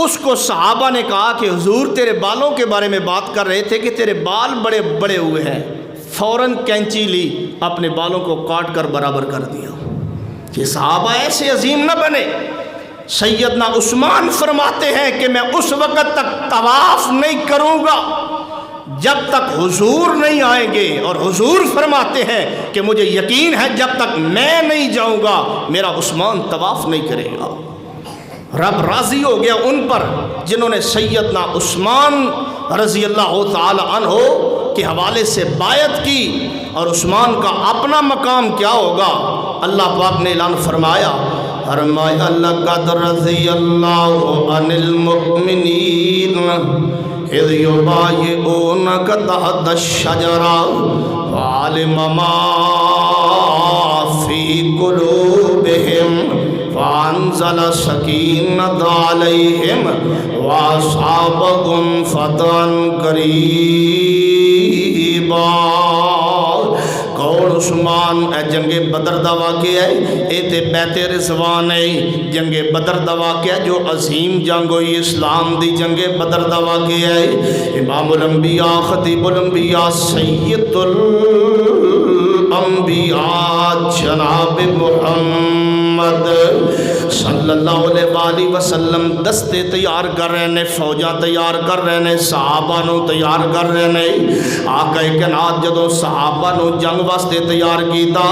اس کو صحابہ نے کہا کہ حضور تیرے بالوں کے بارے میں بات کر رہے تھے کہ تیرے بال بڑے بڑے ہوئے ہیں، فوراً کینچی لی، اپنے بالوں کو کاٹ کر برابر کر دیا۔ کہ صحابہ ایسے عظیم نہ بنے۔ سیدنا عثمان فرماتے ہیں کہ میں اس وقت تک طواف نہیں کروں گا جب تک حضور نہیں آئیں گے، اور حضور فرماتے ہیں کہ مجھے یقین ہے جب تک میں نہیں جاؤں گا میرا عثمان طواف نہیں کرے گا۔ رب راضی ہو گیا ان پر جنہوں نے سیدنا عثمان رضی اللہ تعالی عنہ کے حوالے سے بیعت کی، اور عثمان کا اپنا مقام کیا ہوگا؟ اللہ پاک نے اعلان فرمایا، فرمایا لقد رضی اللہ عن المؤمنین اذ یبایعونک تحت الشجرہ فعلم ما فی قلوبہم فانزل سکینۃ علیہم واصابہم فتحا قریبا۔ کون عثمان؟ اے جنگ بدر دا واقعہ ہے، اے تے بیت رضوان ہے، جنگ بدر دا واقعہ جو عظیم جنگ ہوئی اسلام دی، جنگ بدر دا واقعہ ہے۔ امام الانبیاء خطیب الانبیاء سید الانبیاء جناب محمد صلی اللہ علیہ وآلہ وسلم دستے تیار کر رہے ہیں، فوجاں تیار کر رہے ہیں، صحابہ نو تیار کر رہے ہیں۔ آقا کائنات جدوں صحابہ نو جنگ واسطے تیار کیتا،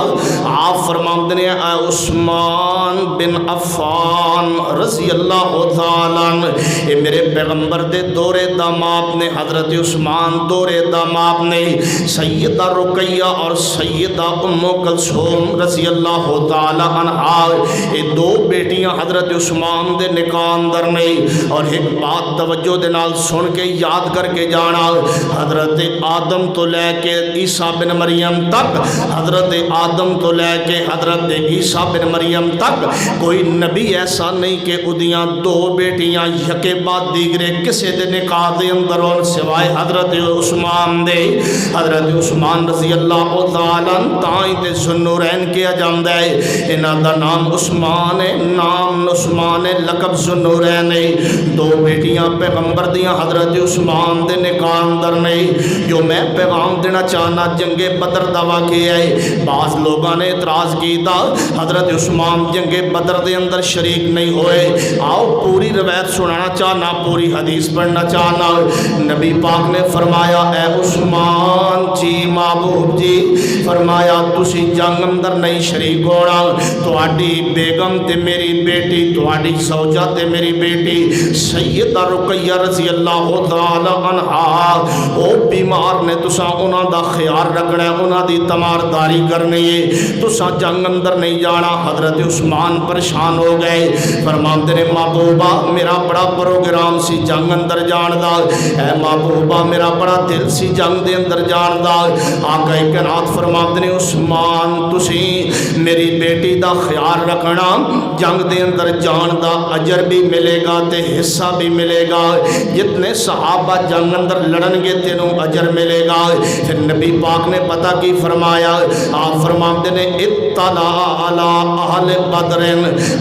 آپ فرماندے نے اے عثمان بن عفان رضی اللہ تعالیٰ عنہ، اے میرے پیغمبر دے دورے داماد نے، حضرت عثمان دورے داماد نے، سیدہ رقیہ اور سیدہ ام کلثوم رضی اللہ تعالیٰ عنہا، اے دو بیٹیاں حضرت عثمان دے نکاح اندر نہیں۔ اور ایک بات توجہ دے نال سن کے یاد کر کے جانا، حضرت آدم تو لے کے عیسیٰ بن مریم تک، حضرت آدم تو لے کے حضرت عیسیٰ بن مریم تک کوئی نبی ایسا نہیں کہ ادیاں دو بیٹیاں یکے بعد دیگرے کسے دے نکاح دے اندر اور سوائے حضرت عثمان دے۔ حضرت عثمان رضی اللہ تعالیٰ تائیں تے ذوالنورین کیا جاندا ہے، انہاں دا نام عثمان ہے، نام عثمان ہے، لقب ذوالنورین ہے۔ دو بیٹیاں پیغمبر دیاں حضرت عثمان دے نکاح اندر نہیں۔ جو میں پیغام دینا چاہنا جنگ بدر دا واقعہ ہے، بعض لوگوں نے اعتراض کیتا حضرت عثمان جنگ بدر دے اندر شریک نہیں ہوئے۔ آؤ پوری روایت سنانا چاہنا، پوری حدیث پڑھنا چاہنا۔ نبی پاک نے فرمایا اے عثمان جی محبوب جی، فرمایا تسی جنگ اندر نہیں شریک ہونا، تہاڈی بیگم تے میری بیٹی، تہاڈی زوجہ تے میری بیٹی سیدہ رقیہ رضی اللہ تعالی عنہا او بیمار نے، تساں انہاں دا خیال رکھنا ہے، انہاں دی تمارداری کرنی ہے، تساں جنگ اندر نہیں جانا۔ حضرت عثمان پریشان ہو گئے، فرماندے نے محبوبہ میرا بڑا پروگرام سی جنگ اندر جان دا، اے محبوبہ میرا بڑا دل سی جنگ دے اندر جان دا۔ آقا کائنات فرماندے نے عثمان تسی میری بیٹی دا خیال رکھنا، جنگ دے اندر جان دا اجر بھی ملے گا تے حصہ بھی ملے گا. جتنے صحابہ جنگ اندر لڑن گے تینوں اجر ملے گا. پھر نبی پاک نے پتہ کی فرمایا, آپ فرماتے نے اطلع علی اہل بدر,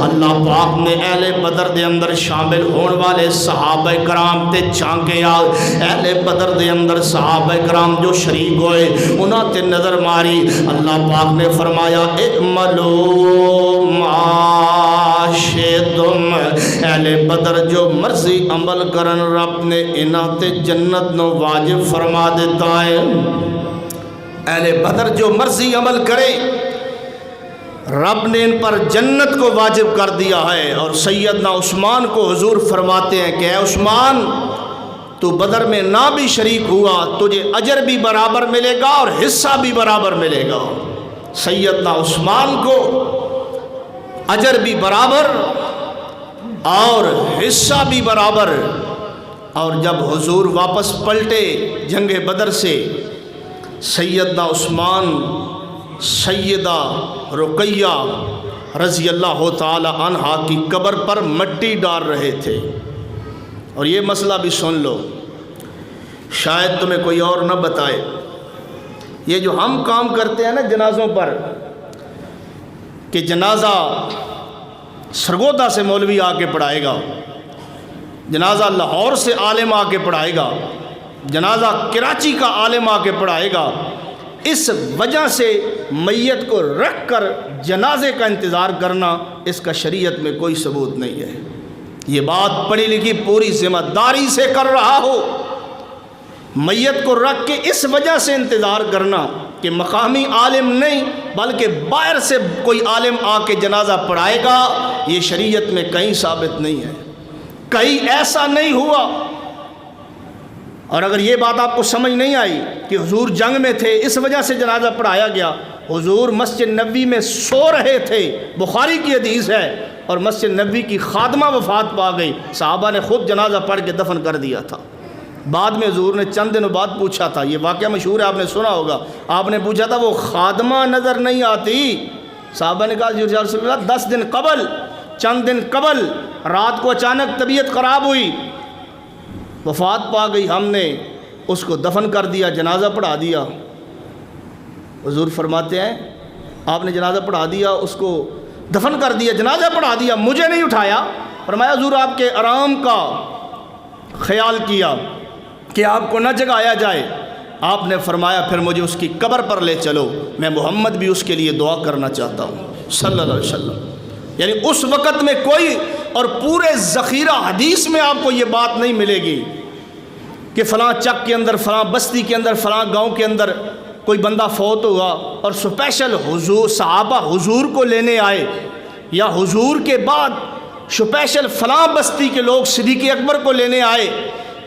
اللہ پاک نے اہل بدر دے اندر شامل ہون والے صحابہ کرام تے چھانکے آ. اہل بدر دے اندر صحابہ کرام جو شریک ہوئے انہاں تے نظر ماری. اللہ پاک نے فرمایا اعملوا ما شئتم, اہل بدر جو مرضی عمل کرن رب نے انہاں تے جنت نو واجب فرما دیتا ہے. اہل بدر جو مرضی عمل کرے رب نے ان پر جنت کو واجب کر دیا ہے. اور سیدنا عثمان کو حضور فرماتے ہیں کہ اے عثمان, تو بدر میں نہ بھی شریک ہوا تجھے اجر بھی برابر ملے گا اور حصہ بھی برابر ملے گا. سیدنا عثمان کو اجر بھی برابر اور حصہ بھی برابر. اور جب حضور واپس پلٹے جنگ بدر سے, سیدنا عثمان سیدہ رقیہ رضی اللہ تعالی عنہا کی قبر پر مٹی ڈال رہے تھے. اور یہ مسئلہ بھی سن لو, شاید تمہیں کوئی اور نہ بتائے. یہ جو ہم کام کرتے ہیں نا جنازوں پر, کہ جنازہ سرگودا سے مولوی آ کے پڑھائے گا, جنازہ لاہور سے عالم آ کے پڑھائے گا, جنازہ کراچی کا عالم آ کے پڑھائے گا, اس وجہ سے میت کو رکھ کر جنازے کا انتظار کرنا, اس کا شریعت میں کوئی ثبوت نہیں ہے. یہ بات پڑھی لکھی پوری ذمہ داری سے کر رہا ہو. میت کو رکھ کے اس وجہ سے انتظار کرنا کہ مقامی عالم نہیں بلکہ باہر سے کوئی عالم آ کے جنازہ پڑھائے گا, یہ شریعت میں کہیں ثابت نہیں ہے, کہیں ایسا نہیں ہوا. اور اگر یہ بات آپ کو سمجھ نہیں آئی کہ حضور جنگ میں تھے اس وجہ سے جنازہ پڑھایا گیا, حضور مسجد نبوی میں سو رہے تھے, بخاری کی حدیث ہے, اور مسجد نبوی کی خادمہ وفات پا گئی, صحابہ نے خود جنازہ پڑھ کے دفن کر دیا تھا. بعد میں حضور نے چند دنوں بعد پوچھا تھا, یہ واقعہ مشہور ہے, آپ نے سنا ہوگا, آپ نے پوچھا تھا وہ خادمہ نظر نہیں آتی. صحابہ نے کہا یا رسول اللہ 10 دن قبل, چند دن قبل رات کو اچانک طبیعت خراب ہوئی, وفات پا گئی, ہم نے اس کو دفن کر دیا, جنازہ پڑھا دیا. حضور فرماتے ہیں آپ نے جنازہ پڑھا دیا, اس کو دفن کر دیا, جنازہ پڑھا دیا, مجھے نہیں اٹھایا. فرمایا حضور آپ کے آرام کا خیال کیا کہ آپ کو نہ جگایا جائے. آپ نے فرمایا پھر مجھے اس کی قبر پر لے چلو, میں محمد بھی اس کے لیے دعا کرنا چاہتا ہوں صلی اللہ علیہ وسلم. یعنی اس وقت میں کوئی, اور پورے ذخیرہ حدیث میں آپ کو یہ بات نہیں ملے گی کہ فلاں چک کے اندر, فلاں بستی کے اندر, فلاں گاؤں کے اندر کوئی بندہ فوت ہوا اور سپیشل حضور صحابہ حضور کو لینے آئے, یا حضور کے بعد سپیشل فلاں بستی کے لوگ صدیق اکبر کو لینے آئے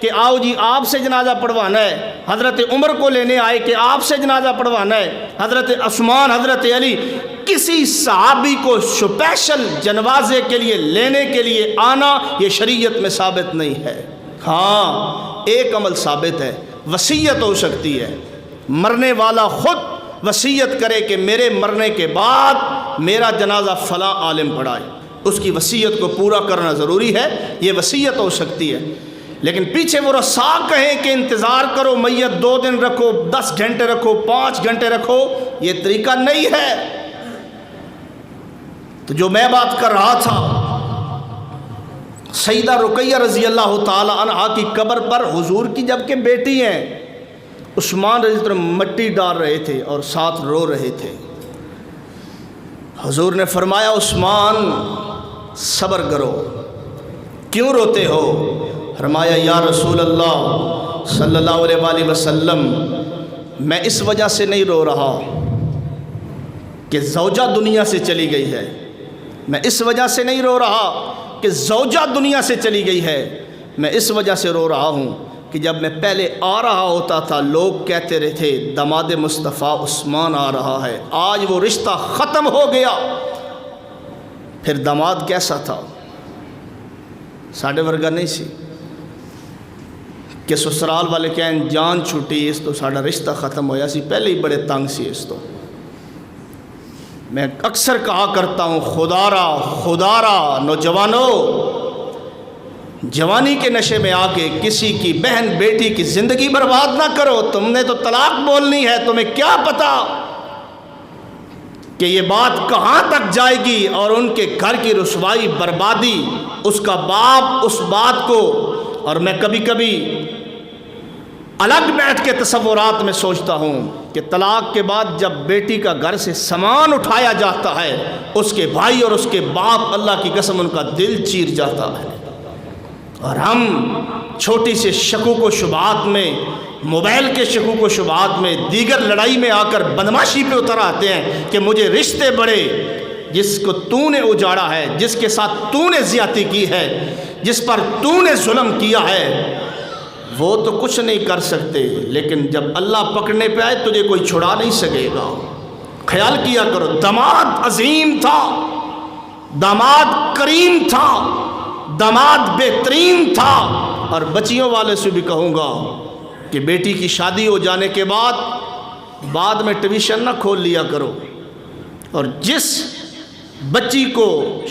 کہ آؤ جی آپ سے جنازہ پڑھوانا ہے, حضرت عمر کو لینے آئے کہ آپ سے جنازہ پڑھوانا ہے, حضرت عثمان, حضرت علی. کسی صحابی کو سپیشل جنازے کے لیے لینے کے لیے آنا یہ شریعت میں ثابت نہیں ہے. ہاں ایک عمل ثابت ہے, وصیت ہو سکتی ہے, مرنے والا خود وصیت کرے کہ میرے مرنے کے بعد میرا جنازہ فلاں عالم پڑھائے, اس کی وصیت کو پورا کرنا ضروری ہے, یہ وصیت ہو سکتی ہے. لیکن پیچھے وہ رسا کہیں کہ انتظار کرو, میت 2 دن رکھو, 10 گھنٹے رکھو, 5 گھنٹے رکھو, یہ طریقہ نہیں ہے. تو جو میں بات کر رہا تھا, سیدہ رقیہ رضی اللہ تعالی عنہا کی قبر پر حضور کی جبکہ بیٹی ہیں, عثمان رضی اللہ عنہ مٹی ڈال رہے تھے اور ساتھ رو رہے تھے. حضور نے فرمایا عثمان صبر کرو, کیوں روتے ہو؟ فرمایا یا رسول اللہ صلی اللہ علیہ وآلہ وسلم, میں اس وجہ سے نہیں رو رہا کہ زوجہ دنیا سے چلی گئی ہے, میں اس وجہ سے نہیں رو رہا کہ زوجہ دنیا سے چلی گئی ہے, میں اس وجہ سے رو رہا ہوں کہ جب میں پہلے آ رہا ہوتا تھا لوگ کہتے رہے تھے داماد مصطفیٰ عثمان آ رہا ہے, آج وہ رشتہ ختم ہو گیا. پھر داماد کیسا تھا؟ ساڑھے ورگا نہیں سی کہ سسرال والے کہیں جان چھٹی, اس تو ساڑھا رشتہ ختم ہویا سی, پہلے ہی بڑے تنگ سی اس تو. میں اکثر کہا کرتا ہوں خدارا نوجوانوں، جوانی کے نشے میں آ کے کسی کی بہن بیٹی کی زندگی برباد نہ کرو۔ تم نے تو طلاق بولنی ہے، تمہیں کیا پتا کہ یہ بات کہاں تک جائے گی، اور ان کے گھر کی رسوائی بربادی، اس کا باپ اس بات کو۔ اور میں کبھی کبھی الگ بیٹھ کے تصورات میں سوچتا ہوں کہ طلاق کے بعد جب بیٹی کا گھر سے سامان اٹھایا جاتا ہے، اس کے بھائی اور اس کے باپ، اللہ کی قسم ان کا دل چیر جاتا ہے، اور ہم چھوٹی سے شکوک و شبہات میں، موبائل کے شکوک و شبہات میں، دیگر لڑائی میں آ کر بدماشی پہ اتر آتے ہیں کہ مجھے رشتے بڑے، جس کو تو نے اجاڑا ہے، جس کے ساتھ تو نے زیادتی کی ہے، جس پر تو نے ظلم کیا ہے، وہ تو کچھ نہیں کر سکتے، لیکن جب اللہ پکڑنے پہ آئے تجھے کوئی چھڑا نہیں سکے گا۔ خیال کیا کرو، داماد عظیم تھا، داماد کریم تھا، داماد بہترین تھا۔ اور بچیوں والے سے بھی کہوں گا کہ بیٹی کی شادی ہو جانے کے بعد میں ٹیوشن نہ کھول لیا کرو، اور جس بچی کو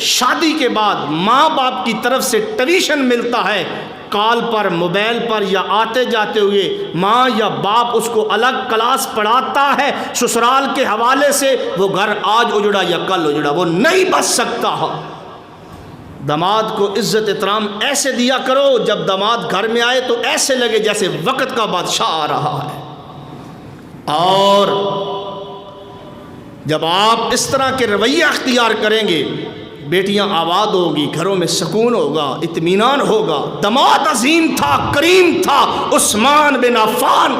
شادی کے بعد ماں باپ کی طرف سے ٹیوشن ملتا ہے، کال پر، موبائل پر، یا آتے جاتے ہوئے ماں یا باپ اس کو الگ کلاس پڑھاتا ہے سسرال کے حوالے سے، وہ گھر آج اجڑا یا کل اجڑا، وہ نہیں بچ سکتا۔ داماد کو عزت احترام ایسے دیا کرو، جب داماد گھر میں آئے تو ایسے لگے جیسے وقت کا بادشاہ آ رہا ہے۔ اور جب آپ اس طرح کے رویہ اختیار کریں گے، بیٹیاں آباد ہوگی، گھروں میں سکون ہوگا، اطمینان ہوگا۔ داماد عظیم تھا، کریم تھا، عثمان بن عفان۔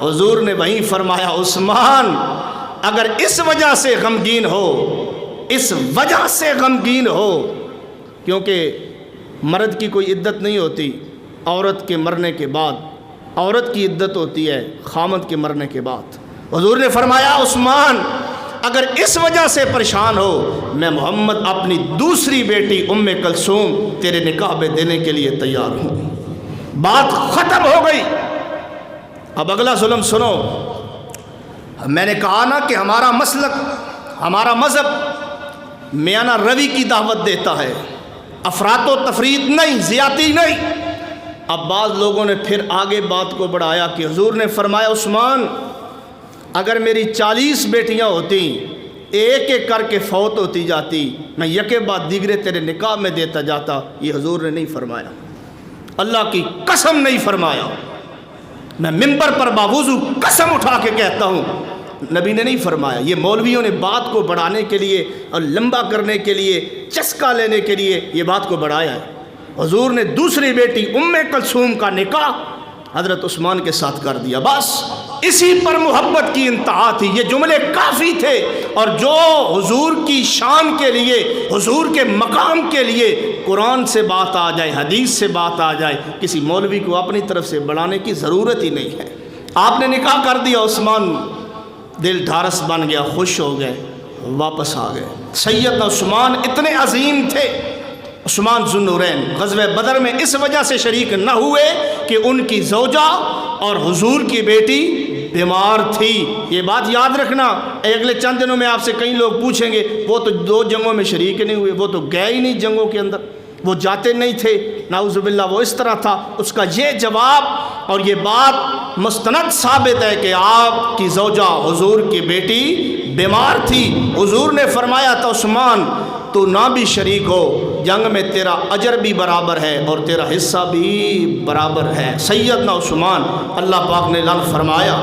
حضور نے وہیں فرمایا، عثمان اگر اس وجہ سے غمگین ہو، اس وجہ سے غمگین ہو، کیونکہ مرد کی کوئی عدت نہیں ہوتی عورت کے مرنے کے بعد، عورت کی عدت ہوتی ہے خامد کے مرنے کے بعد۔ حضور نے فرمایا، عثمان اگر اس وجہ سے پریشان ہو، میں محمد اپنی دوسری بیٹی ام کلثوم تیرے نکاح میں دینے کے لیے تیار ہوں۔ بات ختم ہو گئی۔ اب اگلا ظلم سنو۔ میں نے کہا نا کہ ہمارا مسلک، ہمارا مذہب میانہ روی کی دعوت دیتا ہے، افراط و تفریط نہیں، زیادتی نہیں۔ اب بعض لوگوں نے پھر آگے بات کو بڑھایا کہ حضور نے فرمایا، عثمان اگر میری 40 بیٹیاں ہوتی، ایک ایک کر کے فوت ہوتی جاتی، میں یکے بعد دیگرے تیرے نکاح میں دیتا جاتا۔ یہ حضور نے نہیں فرمایا، اللہ کی قسم نہیں فرمایا۔ میں منبر پر باوضو قسم اٹھا کے کہتا ہوں، نبی نے نہیں فرمایا۔ یہ مولویوں نے بات کو بڑھانے کے لیے اور لمبا کرنے کے لیے، چسکا لینے کے لیے یہ بات کو بڑھایا ہے۔ حضور نے دوسری بیٹی ام کلثوم کا نکاح حضرت عثمان کے ساتھ کر دیا، بس اسی پر محبت کی انتہا تھی۔ یہ جملے کافی تھے، اور جو حضور کی شان کے لیے، حضور کے مقام کے لیے قرآن سے بات آ جائے، حدیث سے بات آ جائے، کسی مولوی کو اپنی طرف سے بڑھانے کی ضرورت ہی نہیں ہے۔ آپ نے نکاح کر دیا، عثمان دل ڈھارس بن گیا، خوش ہو گئے، واپس آ گئے۔ سیدنا عثمان اتنے عظیم تھے، عثمان ذو النورین غزوہ بدر میں اس وجہ سے شریک نہ ہوئے کہ ان کی زوجہ اور حضور کی بیٹی بیمار تھی۔ یہ بات یاد رکھنا، اگلے چند دنوں میں آپ سے کئی لوگ پوچھیں گے، وہ تو 2 جنگوں میں شریک نہیں ہوئے، وہ تو گئے ہی نہیں جنگوں کے اندر، وہ جاتے نہیں تھے، نعوذ باللہ وہ اس طرح تھا۔ اس کا یہ جواب اور یہ بات مستند ثابت ہے کہ آپ کی زوجہ حضور کی بیٹی بیمار تھی۔ حضور نے فرمایا تھا، عثمان تو نہ بھی شریک ہو جنگ میں، تیرا اجر بھی برابر ہے اور تیرا حصہ بھی برابر ہے۔ سیدنا عثمان، اللہ پاک نے اعلان فرمایا،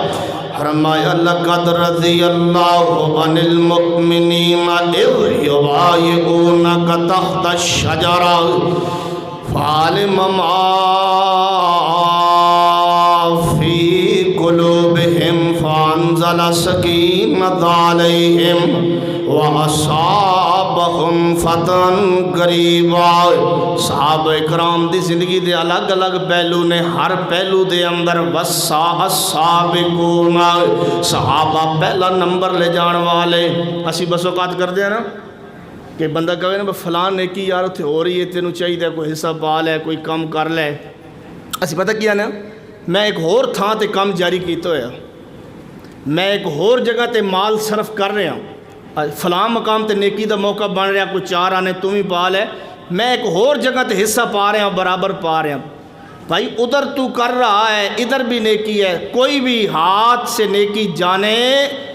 لقد رضی اللہ عن المؤمنین اذ یبایعونک تحت الشجرہ فعلم ما فی قلوبہم فانزل سکینۃ علیہم وَأَصَابَهُمْ فَتْحًا قَرِيبًا۔ صحابہ اکرام دی زندگی دے الگ الگ پہلو نے، ہر پہلو دے اندر وَالسَّابِقُونَ صحابہ پہلا نمبر لے جان والے۔ اسی بس اوقات کر دیا نا کہ بندہ کہے نا فلان نیکی یار اتنے ہو رہی ہے، تینوں چاہیے کوئی حصہ پا لے، کوئی کم کر لے۔ اسی پتہ کیا نا، میں ایک ہور تھاں تے کم جاری کیتا ہویا، میں ایک ہور جگہ تے مال صرف کر رہا ہوں، فلاں مقام تے نیکی دا موقع بن رہا، کوئی 4 آنے تم ہی پال ہے، میں ایک اور جگہ تے حصہ پا رہا ہوں، برابر پا رہا ہوں۔ بھائی ادھر تو کر رہا ہے، ادھر بھی نیکی ہے، کوئی بھی ہاتھ سے نیکی جانے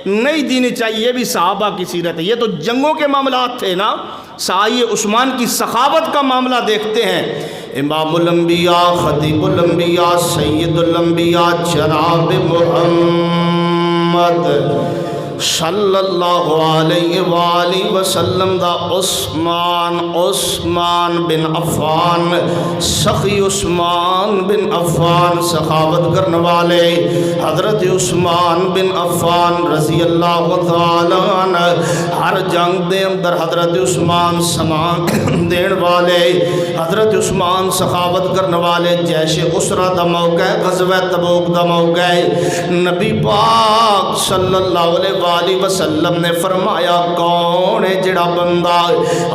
نہیں دینی چاہیے۔ یہ بھی صحابہ کی سیرت ہے، یہ تو جنگوں کے معاملات تھے نا۔ سایہ عثمان کی سخاوت کا معاملہ دیکھتے ہیں۔ امام الانبیاء خطیب الانبیاء سید الانبیاء جناب محمد صلی اللہ علیہ وآلہ وسلم دا عثمان بن عفان، سخی عثمان بن عفان، سخاوت کرنے والے حضرت عثمان بن عفان رضی اللہ تعالی عنہ، ہر جنگ دے اندر حضرت عثمان سامان دین والے، حضرت عثمان سخاوت کرنے والے۔ جیش اسرہ دا موقع ہے، غزوہ تبوک دا موقع ہے، نبی پاک صلی اللہ علیہ وآلہ وسلم نے فرمایا کون ہے جڑا بندہ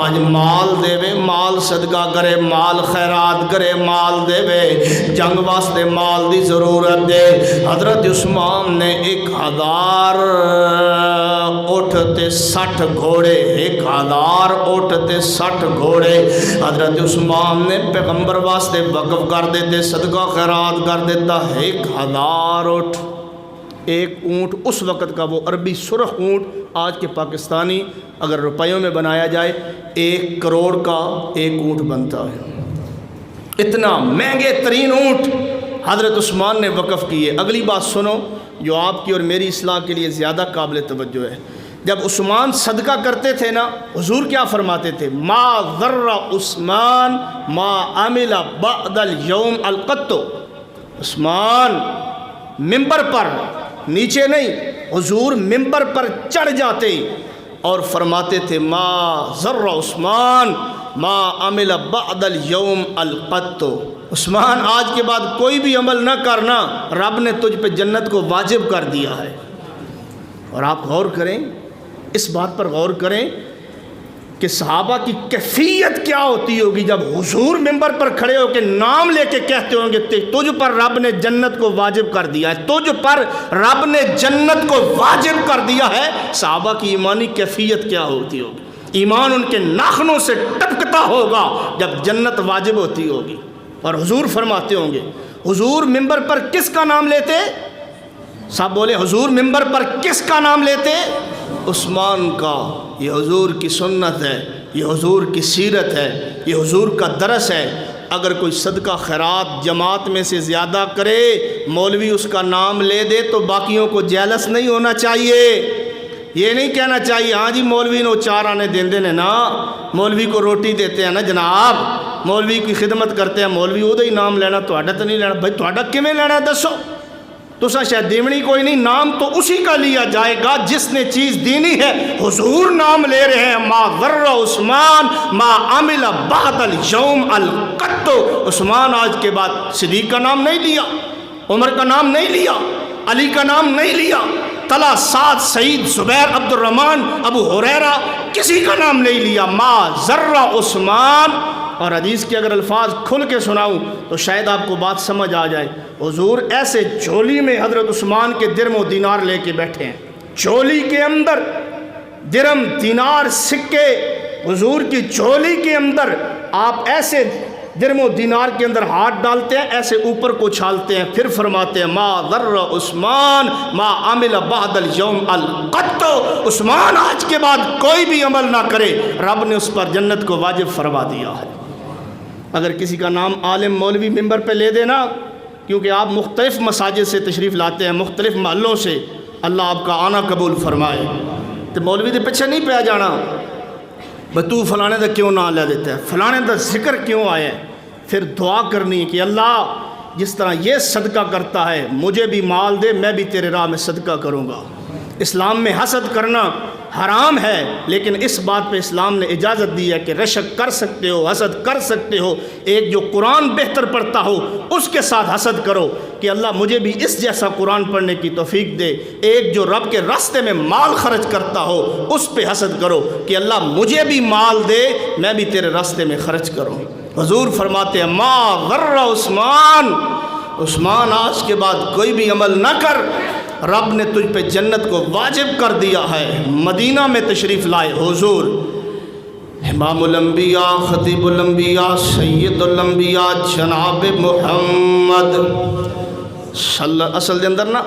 آج مال دے وے، مال صدقہ کرے، مال خیرات کرے، مال دے وے، جنگ واسطے مال دی ضرورت دے۔ حضرت عثمان نے 1000 اٹھ تے 60 گھوڑے، 1000 اٹھ تے 60 گھوڑے حضرت عثمان نے پیغمبر واسطے وقف کر دیتے، صدقہ خیرات کر دیتا۔ 1000 اٹھ، ایک اونٹ اس وقت کا، وہ عربی سرخ اونٹ آج کے پاکستانی اگر روپیوں میں بنایا جائے 1 کروڑ کا ایک اونٹ بنتا ہے۔ اتنا مہنگے ترین اونٹ حضرت عثمان نے وقف کیے۔ اگلی بات سنو جو آپ کی اور میری اصلاح کے لیے زیادہ قابل توجہ ہے۔ جب عثمان صدقہ کرتے تھے نا، حضور کیا فرماتے تھے؟ ما ضر عثمان ما عمل بعد اليوم القط۔ عثمان ممبر پر، نیچے نہیں، حضور ممبر پر چڑھ جاتے اور فرماتے تھے ما ضر عثمان ما عمل بعد اليوم القط۔ عثمان آج کے بعد کوئی بھی عمل نہ کرنا، رب نے تجھ پہ جنت کو واجب کر دیا ہے۔ اور آپ غور کریں، اس بات پر غور کریں کہ صحابہ کی کیفیت کیا ہوتی ہوگی جب حضور ممبر پر کھڑے ہو کے نام لے کے کہتے ہوں گے تجھ پر رب نے جنت کو واجب کر دیا ہے، تجھ پر رب نے جنت کو واجب کر دیا ہے۔ صحابہ کی ایمانی کیفیت کیا ہوتی ہوگی؟ ایمان ان کے ناخنوں سے ٹپکتا ہوگا جب جنت واجب ہوتی ہوگی۔ اور حضور فرماتے ہوں گے، حضور ممبر پر کس کا نام لیتے؟ صاحب بولے حضور ممبر پر کس کا نام لیتے؟ عثمان کا۔ یہ حضور کی سنت ہے، یہ حضور کی سیرت ہے، یہ حضور کا درس ہے۔ اگر کوئی صدقہ خیرات جماعت میں سے زیادہ کرے، مولوی اس کا نام لے دے تو باقیوں کو جیلس نہیں ہونا چاہیے۔ یہ نہیں کہنا چاہیے ہاں جی مولوی نو 4 آنے دیندے نے نا، مولوی کو روٹی دیتے ہیں نا جناب، مولوی کی خدمت کرتے ہیں، مولوی وہ ہی نام لینا، تہاڈا تو نہیں لینا۔ بھائی تہاڈا کیویں لینا ہے دسو؟ تسا شاید دیونی کوئی نہیں، نام تو اسی کا لیا جائے گا جس نے چیز دینی ہے۔ حضور نام لے رہے ہیں ما ضر عثمان ما عمل بعد اليوم القط۔ عثمان آج کے بعد صدیق کا نام نہیں لیا، عمر کا نام نہیں لیا، علی کا نام نہیں لیا، طلحہ، سعد، سعید، زبیر، عبد الرحمن، ابو ہریرہ، کسی کا نام نہیں لیا۔ ما ضر عثمان۔ اور حدیث کے اگر الفاظ کھل کے سناؤں تو شاید آپ کو بات سمجھ آ جائے۔ حضور ایسے جھولی میں حضرت عثمان کے درم و دینار لے کے بیٹھے ہیں، جھولی کے اندر درم دینار سکے، حضور کی جھولی کے اندر آپ ایسے درم و دینار کے اندر ہاتھ ڈالتے ہیں، ایسے اوپر کو چھالتے ہیں، پھر فرماتے ہیں ما ضر عثمان ما عمل بعد اليوم القط۔ عثمان آج کے بعد کوئی بھی عمل نہ کرے، رب نے اس پر جنت کو واجب فرما دیا ہے۔ اگر کسی کا نام عالم مولوی ممبر پہ لے دینا، کیونکہ آپ مختلف مساجد سے تشریف لاتے ہیں، مختلف محلوں سے، اللہ آپ کا آنا قبول فرمائے، تو مولوی دے پیچھے نہیں پہ جانا تو فلانے دا کیوں نہ لے دیتا ہے، فلانے دا ذکر کیوں آیا ہے۔ پھر دعا کرنی کہ اللہ جس طرح یہ صدقہ کرتا ہے مجھے بھی مال دے، میں بھی تیرے راہ میں صدقہ کروں گا۔ اسلام میں حسد کرنا حرام ہے، لیکن اس بات پہ اسلام نے اجازت دی ہے کہ رشک کر سکتے ہو، حسد کر سکتے ہو۔ ایک جو قرآن بہتر پڑھتا ہو اس کے ساتھ حسد کرو کہ اللہ مجھے بھی اس جیسا قرآن پڑھنے کی توفیق دے۔ ایک جو رب کے راستے میں مال خرچ کرتا ہو اس پہ حسد کرو کہ اللہ مجھے بھی مال دے، میں بھی تیرے راستے میں خرچ کروں۔ حضور فرماتے ہیں ما ضر عثمان، عثمان آج کے بعد کوئی بھی عمل نہ کر، رب نے تجھ پہ جنت کو واجب کر دیا ہے۔ مدینہ میں تشریف لائے حضور، امام الانبیاء، خطیب الانبیاء، سید الانبیاء جناب محمد اصل دے اندر نا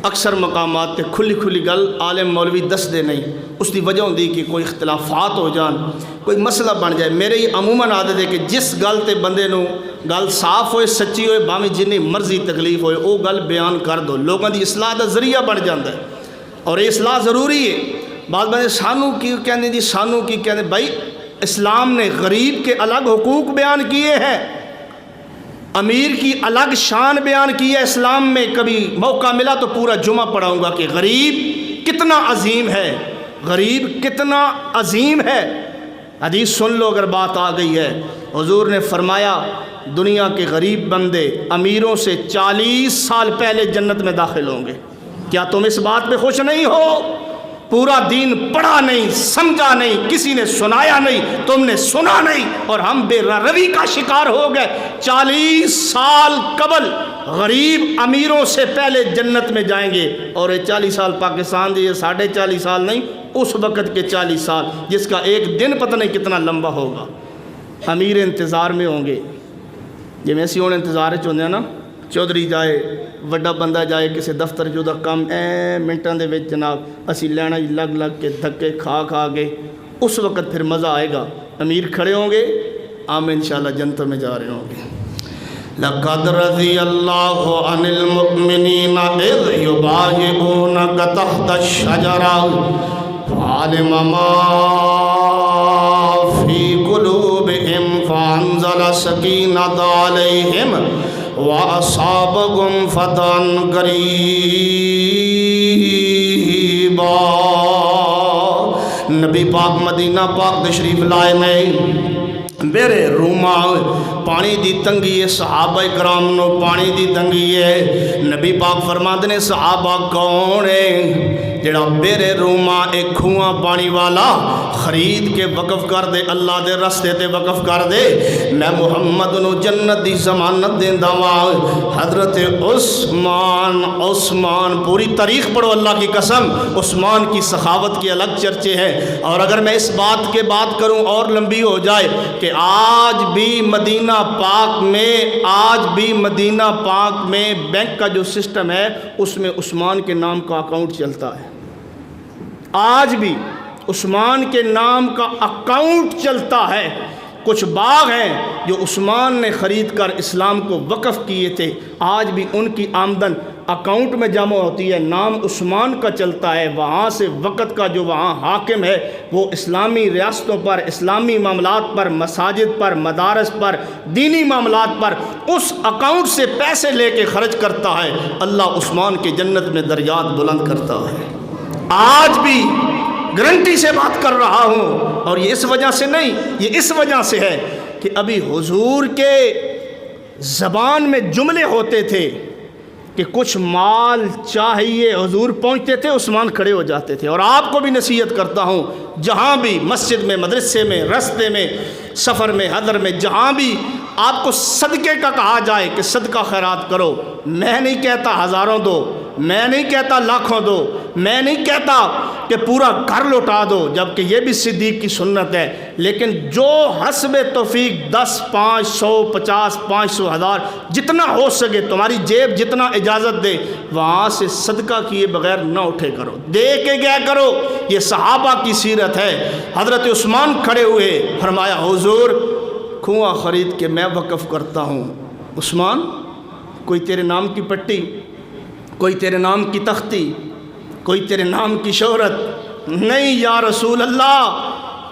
اکثر مقامات تے کھلی کھلی گل عالم مولوی دس دے نہیں، اس دی وجہ ہوندی کہ کوئی اختلافات ہو جان، کوئی مسئلہ بن جائے۔ میرے ہی عموماً عادت ہے کہ جس گل تے بندے نو گل صاف ہوئے، سچی ہوئے، باویں جنی مرضی تکلیف ہوئے، وہ گل بیان کر دو، لوگوں دی اصلاح دا ذریعہ بن جاتا ہے، اور یہ اصلاح ضروری ہے۔ بعض بندے سانو کی کہنے جی، سانو کی کہنے، بھائی اسلام نے غریب کے الگ حقوق بیان کیے ہیں، امیر کی الگ شان بیان کی ہے اسلام میں۔ کبھی موقع ملا تو پورا جمعہ پڑھاؤں گا کہ غریب کتنا عظیم ہے، غریب کتنا عظیم ہے۔ حدیث سن لو اگر بات آ گئی ہے۔ حضور نے فرمایا دنیا کے غریب بندے امیروں سے 40 سال پہلے جنت میں داخل ہوں گے۔ کیا تم اس بات پہ خوش نہیں ہو؟ پورا دین پڑھا نہیں، سمجھا نہیں، کسی نے سنایا نہیں، تم نے سنا نہیں، اور ہم بے روی کا شکار ہو گئے۔ 40 سال قبل غریب امیروں سے پہلے جنت میں جائیں گے، اور یہ 40 سال پاکستان دی 40.5 سال نہیں، اس وقت کے 40 سال جس کا ایک دن پتہ نہیں کتنا لمبا ہوگا۔ امیر انتظار میں ہوں گے، جی میں ہوں انتظار چاہتے ہیں نا، چودھری جائے، وڈا بندہ جائے کسی دفتر جو دا کام منٹاں دے وچ جناب اسی لینا لگ لگ کے دھکے کھا کھا کے، اس وقت پھر مزہ آئے گا۔ امیر کھڑے ہوں گے، عام انشاءاللہ جنت میں جا رہے ہوں گے۔ لَقَدْ رَضِيَ اللَّهُ عَنِ الْمُؤْمِنِينَ إِذْ يُبَايِعُونَكَ تَحْتَ الشَّجَرَةِ فَعَلِمَ مَا فِي قُلُوبِهِمْ فَأَنزَلَ السَّكِينَةَ عَلَيْهِمْ وَأَصَابَهُمْ فَتْحًا قَرِيبًا۔ نبی پاک مدینہ پاک تشریف لائے میں میرے روما پانی دی تنگی ہے، صحابہ کرام نو پانی دی تنگی ہے۔ نبی پاک فرماتے نے صحابہ کون ہے جڑا میرے روما ایک کھواں پانی والا خرید کے وقف کر دے، اللہ دے رستے تے وقف کر دے، میں محمد نو جنت دی ضمانت دیندا واں۔ حضرت عثمان پوری تاریخ پڑھو اللہ کی قسم، عثمان کی سخاوت کی الگ چرچے ہیں۔ اور اگر میں اس بات کے بات کروں اور لمبی ہو جائے کہ آج بھی مدینہ پاک میں بینک کا جو سسٹم ہے اس میں عثمان کے نام کا اکاؤنٹ چلتا ہے، آج بھی عثمان کے نام کا اکاؤنٹ چلتا ہے۔ کچھ باغ ہیں جو عثمان نے خرید کر اسلام کو وقف کیے تھے، آج بھی ان کی آمدن اکاؤنٹ میں جمع ہوتی ہے، نام عثمان کا چلتا ہے۔ وہاں سے وقت کا جو وہاں حاکم ہے وہ اسلامی ریاستوں پر، اسلامی معاملات پر، مساجد پر، مدارس پر، دینی معاملات پر اس اکاؤنٹ سے پیسے لے کے خرچ کرتا ہے۔ اللہ عثمان کے جنت میں درجات بلند کرتا ہے۔ آج بھی گارنٹی سے بات کر رہا ہوں، اور یہ اس وجہ سے نہیں، یہ اس وجہ سے ہے کہ ابھی حضور کے زبان میں جملے ہوتے تھے کہ کچھ مال چاہیے، حضور پہنچتے تھے، عثمان کھڑے ہو جاتے تھے۔ اور آپ کو بھی نصیحت کرتا ہوں، جہاں بھی مسجد میں، مدرسے میں، رستے میں، سفر میں، حضر میں، جہاں بھی آپ کو صدقے کا کہا جائے کہ صدقہ خیرات کرو، میں نہیں کہتا ہزاروں دو، میں نہیں کہتا لاکھوں دو، میں نہیں کہتا کہ پورا گھر لوٹا دو، جبکہ یہ بھی صدیق کی سنت ہے، لیکن جو حسب توفیق 10، 500، 50، 500، 1000 جتنا ہو سکے، تمہاری جیب جتنا اجازت دے، وہاں سے صدقہ کیے بغیر نہ اٹھے کرو، دے کے گیا کرو۔ یہ صحابہ کی سیرت ہے۔ حضرت عثمان کھڑے ہوئے، فرمایا حضور کنواں خرید کے میں وقف کرتا ہوں۔ عثمان کوئی تیرے نام کی پٹی، کوئی تیرے نام کی تختی، کوئی تیرے نام کی شہرت نہیں یا رسول اللہ،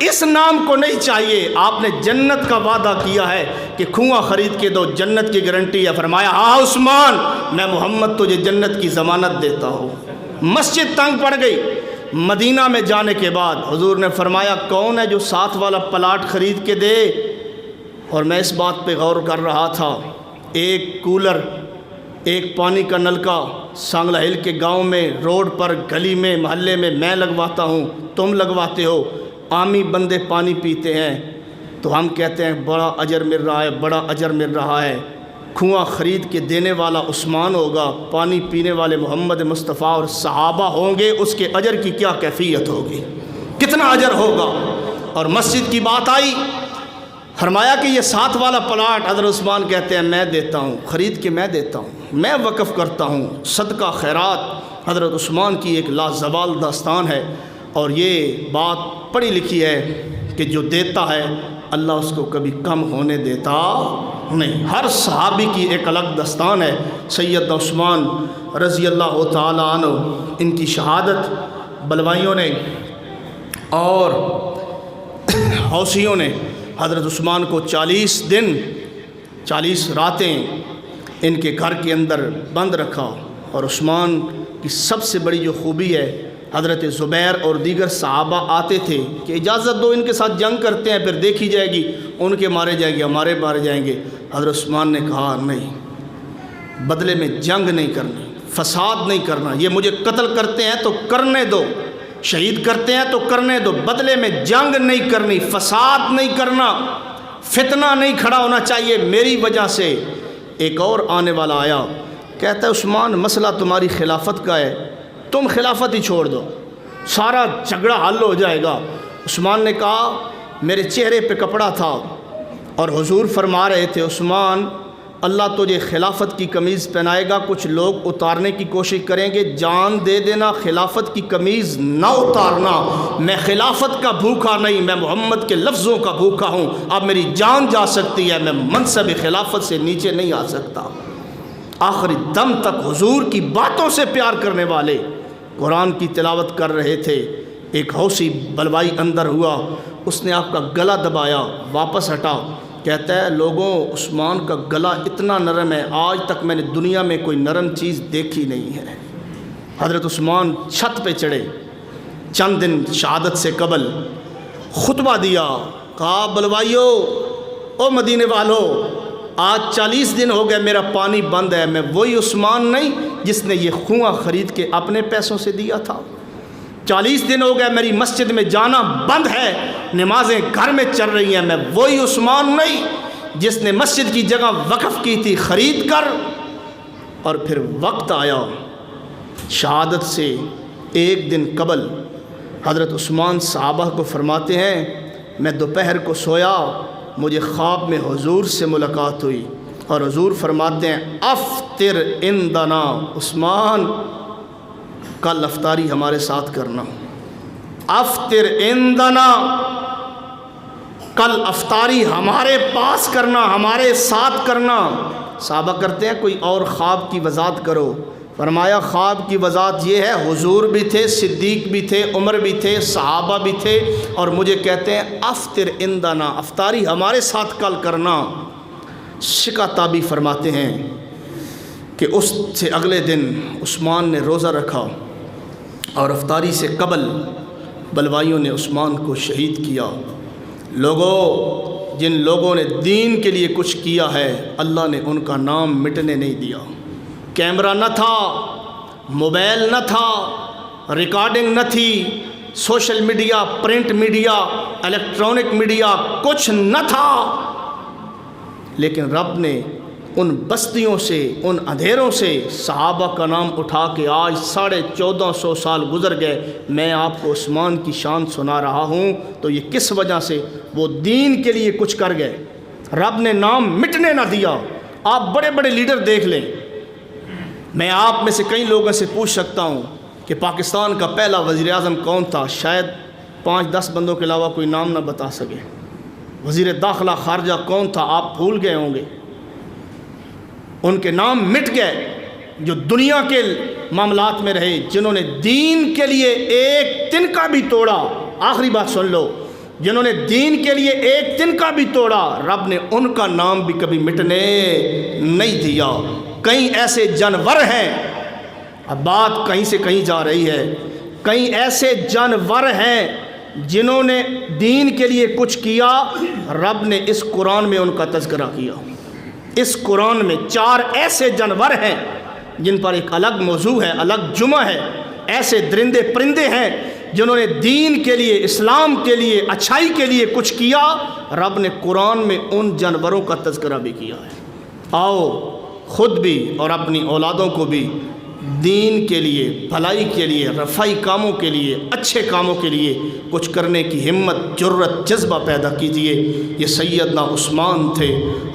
اس نام کو نہیں چاہیے۔ آپ نے جنت کا وعدہ کیا ہے کہ کنواں خرید کے دو، جنت کی گارنٹی ہے۔ فرمایا ہاں عثمان، میں محمد تجھے جنت کی ضمانت دیتا ہوں۔ مسجد تنگ پڑ گئی۔ مدینہ میں جانے کے بعد حضور نے فرمایا کون ہے جو 7 والا پلاٹ خرید کے دے؟ اور میں اس بات پہ غور کر رہا تھا، ایک کولر، ایک پانی کا نلکا سانگلہ ہل کے گاؤں میں، روڈ پر، گلی میں، محلے میں میں لگواتا ہوں، تم لگواتے ہو، عامی بندے پانی پیتے ہیں تو ہم کہتے ہیں بڑا اجر مل رہا ہے، بڑا اجر مل رہا ہے۔ کنواں خرید کے دینے والا عثمان ہوگا، پانی پینے والے محمد مصطفیٰ اور صحابہ ہوں گے، اس کے اجر کی کیا کیفیت ہوگی، کتنا اجر ہوگا۔ اور مسجد کی بات آئی، فرمایا کہ یہ 7 والا پلاٹ حضرت عثمان کہتے ہیں میں دیتا ہوں، خرید کے میں دیتا ہوں، میں وقف کرتا ہوں، صدقہ خیرات حضرت عثمان کی ایک لازوال داستان ہے۔ اور یہ بات پڑھی لکھی ہے کہ جو دیتا ہے اللہ اس کو کبھی کم ہونے دیتا نہیں۔ ہر صحابی کی ایک الگ داستان ہے۔ سید عثمان رضی اللہ تعالیٰ عنہ، ان کی شہادت بلوائیوں نے اور حوثیوں نے حضرت عثمان کو 40 دن 40 راتیں ان کے گھر کے اندر بند رکھا۔ اور عثمان کی سب سے بڑی جو خوبی ہے، حضرت زبیر اور دیگر صحابہ آتے تھے کہ اجازت دو ان کے ساتھ جنگ کرتے ہیں، پھر دیکھی جائے گی، ان کے مارے جائیں گے، ہمارے مارے جائیں گے۔ حضرت عثمان نے کہا نہیں، بدلے میں جنگ نہیں کرنی، فساد نہیں کرنا، یہ مجھے قتل کرتے ہیں تو کرنے دو، شہید کرتے ہیں تو کرنے دو، بدلے میں جنگ نہیں کرنی، فساد نہیں کرنا، فتنہ نہیں کھڑا ہونا چاہیے میری وجہ سے۔ ایک اور آنے والا آیا، کہتا ہے عثمان مسئلہ تمہاری خلافت کا ہے، تم خلافت ہی چھوڑ دو، سارا جھگڑا حل ہو جائے گا۔ عثمان نے کہا میرے چہرے پہ کپڑا تھا اور حضور فرما رہے تھے عثمان اللہ تجھے خلافت کی قمیض پہنائے گا، کچھ لوگ اتارنے کی کوشش کریں گے، جان دے دینا، خلافت کی قمیض نہ اتارنا، میں خلافت کا بھوکا نہیں، میں محمد کے لفظوں کا بھوکا ہوں، اب میری جان جا سکتی ہے، میں منصب خلافت سے نیچے نہیں آ سکتا۔ آخری دم تک حضور کی باتوں سے پیار کرنے والے قرآن کی تلاوت کر رہے تھے۔ ایک حوثی بلوائی اندر ہوا، اس نے آپ کا گلا دبایا، واپس ہٹا، کہتا ہے لوگوں عثمان کا گلا اتنا نرم ہے، آج تک میں نے دنیا میں کوئی نرم چیز دیکھی نہیں ہے۔ حضرت عثمان چھت پہ چڑھے، چند دن شہادت سے قبل خطبہ دیا، کہا بلوائیو او مدینے والو، آج 40 دن ہو گئے میرا پانی بند ہے، میں وہی عثمان نہیں جس نے یہ کنواں خرید کے اپنے پیسوں سے دیا تھا۔ 40 دن ہو گئے میری مسجد میں جانا بند ہے، نمازیں گھر میں چل رہی ہیں، میں وہی عثمان نہیں جس نے مسجد کی جگہ وقف کی تھی خرید کر۔ اور پھر وقت آیا شہادت سے 1 دن قبل، حضرت عثمان صحابہ کو فرماتے ہیں میں دوپہر کو سویا، مجھے خواب میں حضور سے ملاقات ہوئی اور حضور فرماتے ہیں افطر عندنا، عثمان کل افطاری ہمارے ساتھ کرنا، افطر عندنا، کل افطاری ہمارے پاس کرنا، ہمارے ساتھ کرنا۔ صحابہ کرتے ہیں کوئی اور خواب کی وضاحت کرو، فرمایا خواب کی وضاحت یہ ہے حضور بھی تھے، صدیق بھی تھے، عمر بھی تھے، صحابہ بھی تھے، اور مجھے کہتے ہیں افطر عندنا، افطاری ہمارے ساتھ کل کرنا۔ شکا تابی فرماتے ہیں کہ اس سے اگلے دن عثمان نے روزہ رکھا اور افطاری سے قبل بلوائیوں نے عثمان کو شہید کیا۔ لوگوں، جن لوگوں نے دین کے لیے کچھ کیا ہے اللہ نے ان کا نام مٹنے نہیں دیا۔ کیمرہ نہ تھا، موبائل نہ تھا، ریکارڈنگ نہ تھی، social media, print media, electronic media کچھ نہ تھا، لیکن رب نے ان بستیوں سے، ان اندھیروں سے صحابہ کا نام اٹھا کے آج 1450 سال گزر گئے، میں آپ کو عثمان کی شان سنا رہا ہوں تو یہ کس وجہ سے وہ دین کے لیے کچھ کر گئے، رب نے نام مٹنے نہ دیا۔ آپ بڑے بڑے لیڈر دیکھ لیں، میں آپ میں سے کئی لوگوں سے پوچھ سکتا ہوں کہ پاکستان کا پہلا وزیر اعظم کون تھا، شاید 5-10 بندوں کے علاوہ کوئی نام نہ بتا سکے۔ وزیر داخلہ خارجہ کون تھا، آپ بھول گئے ہوں گے، ان کے نام مٹ گئے۔ جو دنیا کے معاملات میں رہے، جنہوں نے دین کے لیے ایک تنکا بھی توڑا، آخری بات سن لو، جنہوں نے دین کے لیے ایک تنکا بھی توڑا، رب نے ان کا نام بھی کبھی مٹنے نہیں دیا۔ کئی ایسے جانور ہیں، اب بات کہیں سے کہیں جا رہی ہے، کئی ایسے جانور ہیں جنہوں نے دین کے لیے کچھ کیا، رب نے اس قرآن میں ان کا تذکرہ کیا۔ اس قرآن میں 4 ایسے جانور ہیں جن پر ایک الگ موضوع ہے، الگ جمعہ ہے۔ ایسے درندے پرندے ہیں جنہوں نے دین کے لیے، اسلام کے لیے، اچھائی کے لیے کچھ کیا، رب نے قرآن میں ان جانوروں کا تذکرہ بھی کیا ہے۔ آؤ خود بھی اور اپنی اولادوں کو بھی دین کے لیے، بھلائی کے لیے، رفائی کاموں کے لیے، اچھے کاموں کے لیے کچھ کرنے کی ہمت، جرت، جذبہ پیدا کیجیے۔ یہ سیدنا عثمان تھے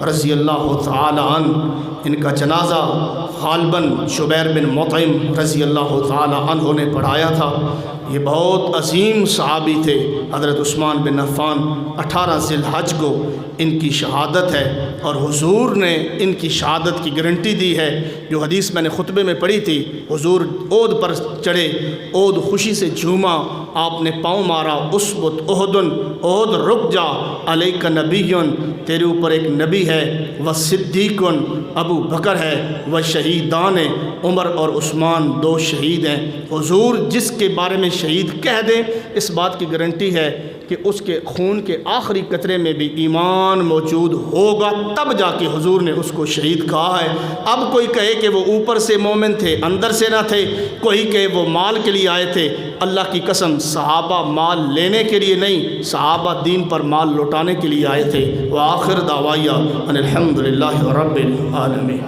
رضی اللہ تعالی عنہ، ان کا جنازہ غالباً جبیر بن مطعم رضی اللہ تعالی عنہ نے پڑھایا تھا۔ یہ بہت عظیم صحابی تھے حضرت عثمان بن عفان۔ 18 ذی الحج کو ان کی شہادت ہے، اور حضور نے ان کی شہادت کی گارنٹی دی ہے۔ جو حدیث میں نے خطبے میں پڑھی تھی، حضور اود پر چڑھے، اود خوشی سے جھوما، آپ نے پاؤں مارا، اسبت احدن، احد رک جا، علیک نبیٌ، تیرے اوپر ایک نبی ہے، و صدیقٌ، ابو بکر ہے، و شہیدان، عمر اور عثمان 2 شہید ہیں۔ حضور جس کے بارے میں شہید کہہ دیں، اس بات کی گارنٹی ہے کہ اس کے خون کے آخری قطرے میں بھی ایمان موجود ہوگا، تب جا کے حضور نے اس کو شہید کہا ہے۔ اب کوئی کہے کہ وہ اوپر سے مومن تھے، اندر سے نہ تھے، کوئی کہے وہ مال کے لیے آئے تھے، اللہ کی قسم صحابہ مال لینے کے لیے نہیں، صحابہ دین پر مال لوٹانے کے لیے آئے تھے۔ وآخر دعوایا ان الحمدللہ رب العالمین۔